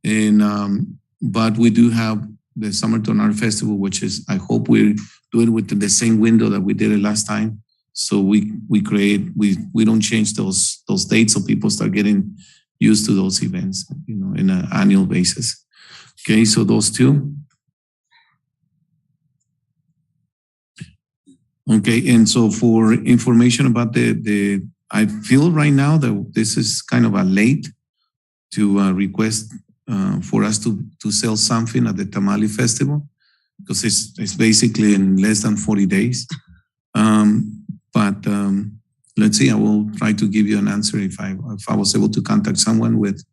And, but we do have the Somerton Art Festival, which is, I hope we do it within the same window that we did it last time. So we don't change those dates, so people start getting used to those events, in an annual basis. Okay, so those two. Okay, and so for information about I feel right now that this is kind of a late to request for us to sell something at the Tamale Festival, because it's basically in less than 40 days. But let's see, I will try to give you an answer if I was able to contact someone with,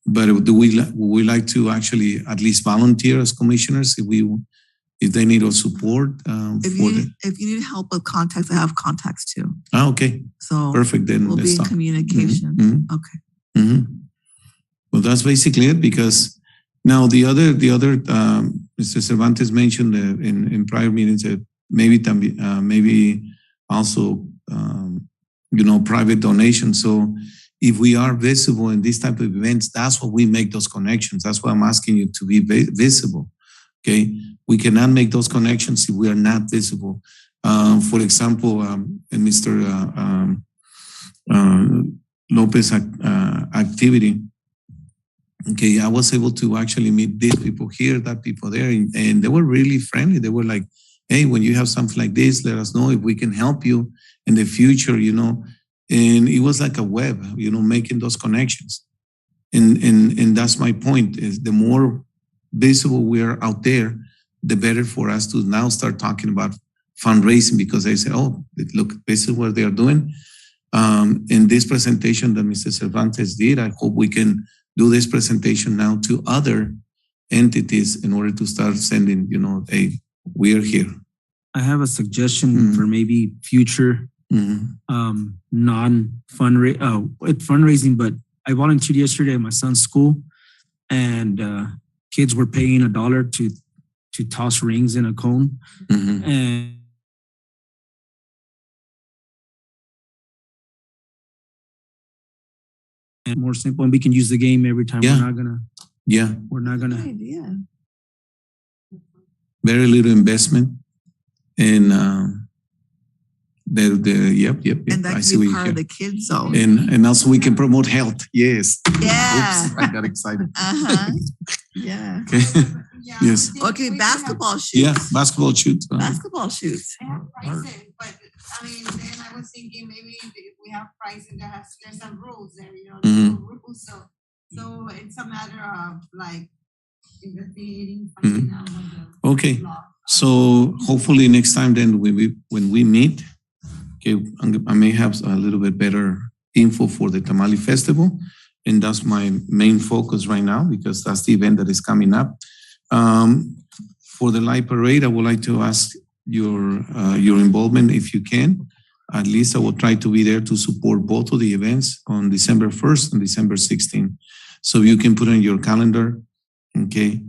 but would we like to actually at least volunteer as commissioners if they need our support? If you need help with contacts, I have contacts too. Okay. So perfect. Then we'll be in communication. Mm-hmm. Okay. Mm-hmm. Well, that's basically it, because now the other Mr. Cervantes mentioned in prior meetings that maybe also private donations. So if we are visible in these type of events, that's what we make those connections. That's why I'm asking you to be visible. Okay, we cannot make those connections if we are not visible. For example, Mr. Lopez activity. Okay, I was able to actually meet these people here, that people there, and they were really friendly. They were like, hey, when you have something like this, let us know if we can help you in the future, And it was like a web, making those connections. And that's my point, is the more visible we are out there, the better for us to now start talking about fundraising, because they say, oh, look, this is what they are doing. In this presentation that Mr. Cervantes did, I hope we can do this presentation now to other entities in order to start sending, hey, we are here. I have a suggestion for maybe future fundraising, but I volunteered yesterday at my son's school, and kids were paying $1 to toss rings in a cone. And more simple, and we can use the game every time. Yeah. We're not gonna. Good idea. Very little investment, and yep. And that I can see be what part you of the kids zone. and also we can promote health. Yes. Yeah. Oops, I got excited. Yeah. Okay. Yes. Okay, basketball shoots. Yeah, basketball shoots. Basketball shoots. I have pricing, but I mean, then I was thinking maybe if we have pricing there's some rules there, there's no rules. So it's a matter of like investigating, finding out what the Okay. law. So hopefully next time then when we meet, okay, I may have a little bit better info for the Tamale Festival, and that's my main focus right now, because that's the event that is coming up. For the light parade, I would like to ask your involvement if you can. At least I will try to be there to support both of the events on December 1st and December 16th. So you can put in your calendar, okay,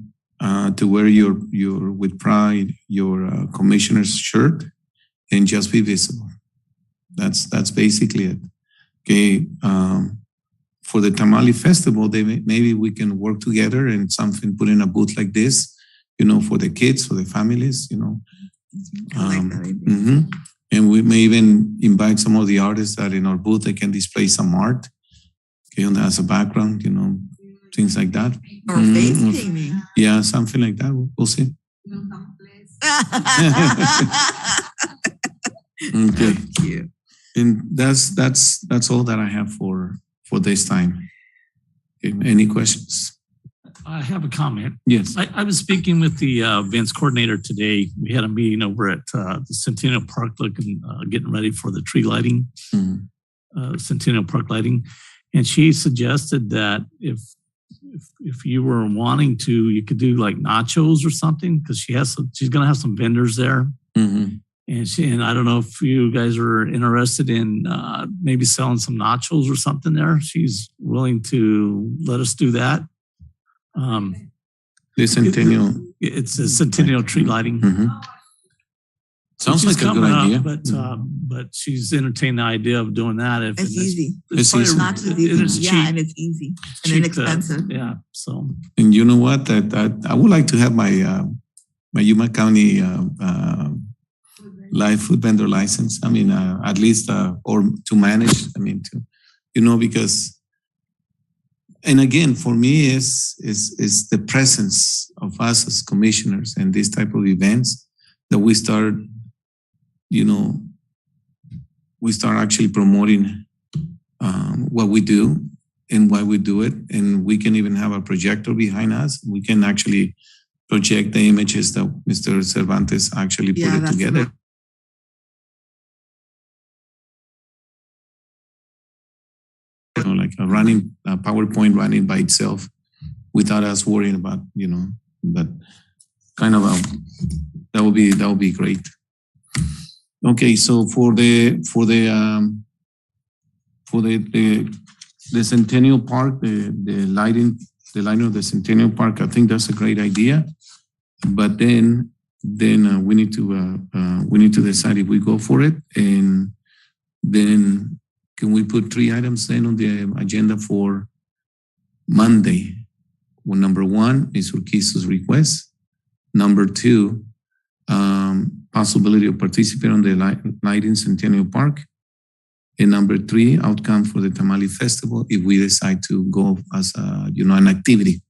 to wear your with pride, your commissioner's shirt, and just be visible. That's basically it. Okay. For the Tamale Festival, maybe we can work together and put in a booth like this, for the kids, for the families, I like that idea. And we may even invite some of the artists that in our booth, they can display some art, okay, as a background, things like that. Or face painting. Yeah, something like that. We'll see. Okay. Cute. And that's all that I have for this time. Okay, any questions? I have a comment. Yes. I was speaking with the events coordinator today. We had a meeting over at the Centennial Park, getting ready for the tree lighting, Centennial Park lighting, and she suggested that if you were wanting to, you could do like nachos or something, because she's going to have some vendors there. And I don't know if you guys are interested in maybe selling some nachos or something there. She's willing to let us do that. The Centennial. It's a Centennial tree lighting. Sounds She's like a good coming up, idea. but she's entertained the idea of doing that. If It's easy. It's probably- easy. Not just and easy. it's Yeah, cheap. and it's easy and cheap to- inexpensive. yeah, so And you know what? I would like to have my my Yuma County live food vendor license. I mean, at least or to manage. I mean, because. And again, for me, is the presence of us as commissioners and this type of events that we start, we start actually promoting what we do and why we do it. And we can even have a projector behind us. We can actually project the images that Mr. Cervantes actually put it together. Like a running PowerPoint running by itself without us worrying about, but kind of that would be great. Okay, so for the Centennial Park, the lighting of the Centennial Park, I think that's a great idea. But then we need to decide if we go for it, and then can we put 3 items then on the agenda for Monday? Well, number 1 is Urquizo's request. Number 2, possibility of participating on the lighting Centennial Park. And number 3, outcome for the Tamale Festival if we decide to go as an activity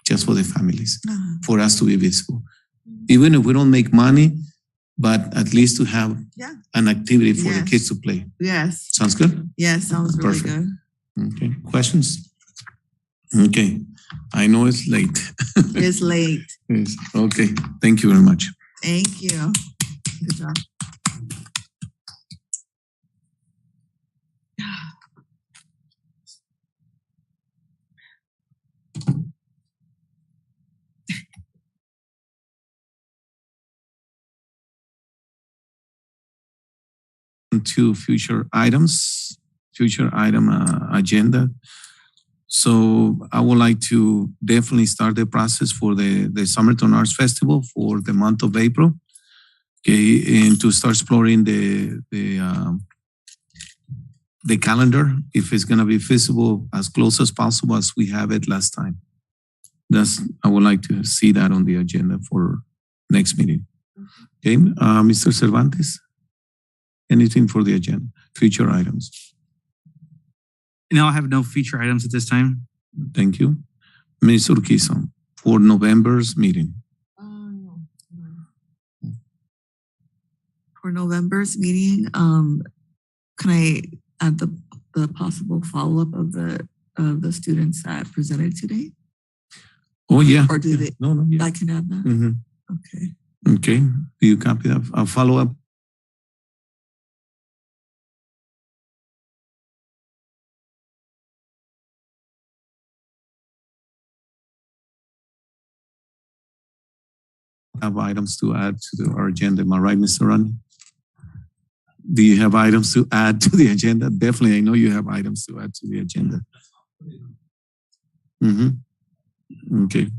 just for the families, for us to be visible. Even if we don't make money, but at least to have an activity for the kids to play. Yes. Sounds good? Yes, sounds really Perfect. good. Okay, questions? Okay, I know it's late. It's late. Yes. Okay, thank you very much. Thank you. Good job. To future item agenda. So I would like to definitely start the process for the Somerton Arts Festival for the month of April. Okay, and to start exploring the calendar, if it's gonna be feasible as close as possible as we have it last time. I would like to see that on the agenda for next meeting. Okay, Mr. Cervantes? Anything for the agenda, future items? No, I have no future items at this time. Thank you. Ms. Urquizo, for November's meeting. No. For November's meeting, can I add the possible follow-up of the students that presented today? Oh, yeah. Or do they? No, yeah. I can add that? Mhm. Okay. Okay, do you copy that? A follow-up? Have items to add to our agenda. Am I right, Mr. Ronnie? Do you have items to add to the agenda? Definitely, I know you have items to add to the agenda. Mm-hmm. Okay.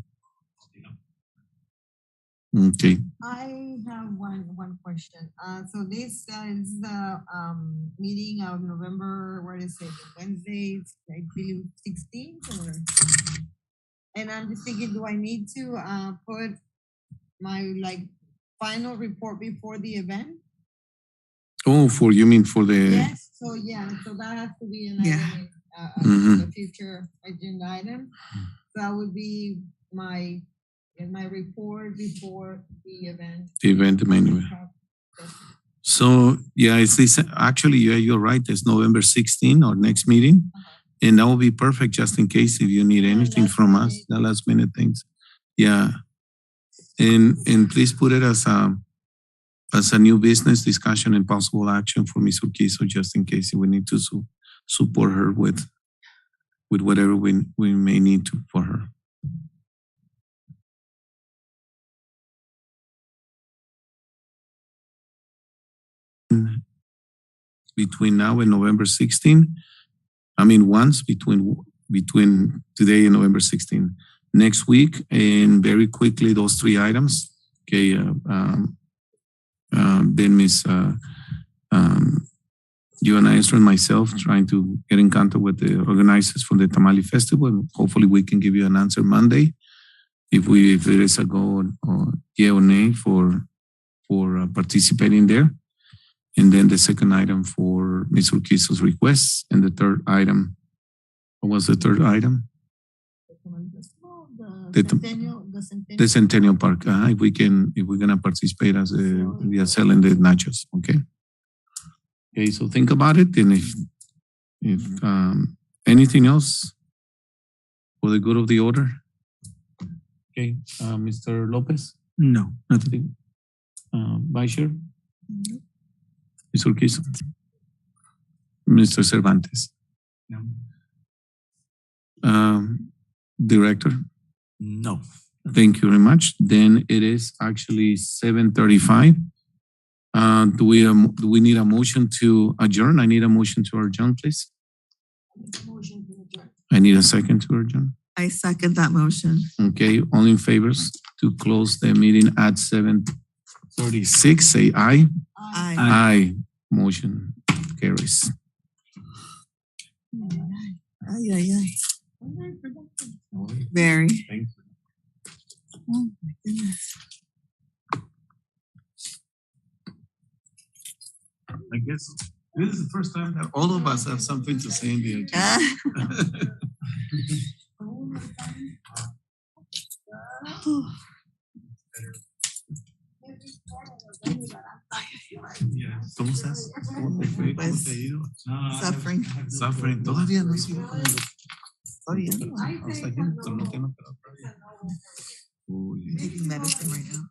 Okay. I have one question. So this is the meeting of November, what is it, Wednesday, I believe 16th or? And I'm just thinking, do I need to put my final report before the event? Oh, you mean for the? Yes, so that has to be an item, the future agenda item. That would be my report before the event. The event, anyway. So yeah, it's this, actually, you're right. It's November 16 our next meeting. And that will be perfect just in case if you need anything from us, the last minute things. Yeah. And please put it as a new business discussion and possible action for Ms. Urquizo, just in case we need to support her with whatever we may need to for her. Between now and November 16, once between today and November 16, next week, and very quickly those 3 items. Okay, Then Miss Joanna Esther and myself trying to get in contact with the organizers for the Tamale Festival, and hopefully we can give you an answer Monday if there is a go or yeah or nay for participating there. And then the second item for Ms. Urquizo's requests, and the third item. What was the third item? The Centennial Park. If we're gonna participate as we are selling the nachos. Okay. Okay. So think about it, and if anything else for the good of the order. Okay, Mr. Lopez. No, nothing. Vice Chair. Mr. Urquizo. Mr. Cervantes. No. Director. No. Thank you very much. Then it is actually 7:35. Do we need a motion to adjourn? I need a motion to adjourn, please. I need a second to adjourn. I second that motion. Okay, all in favors to close the meeting at 7:36, say aye. Aye. Aye. Motion carries. Ay, ay, ay. Very. Thank you. Oh my goodness. I guess this is the first time that all of us have something to say in the agenda. ¿Cómo estás? ¿Cómo te fue? ¿Cómo te ha ido? Suffering. Suffering. Todavía no sigo con Está bien. Hasta aquí. No tengo que. Taking medicine right now.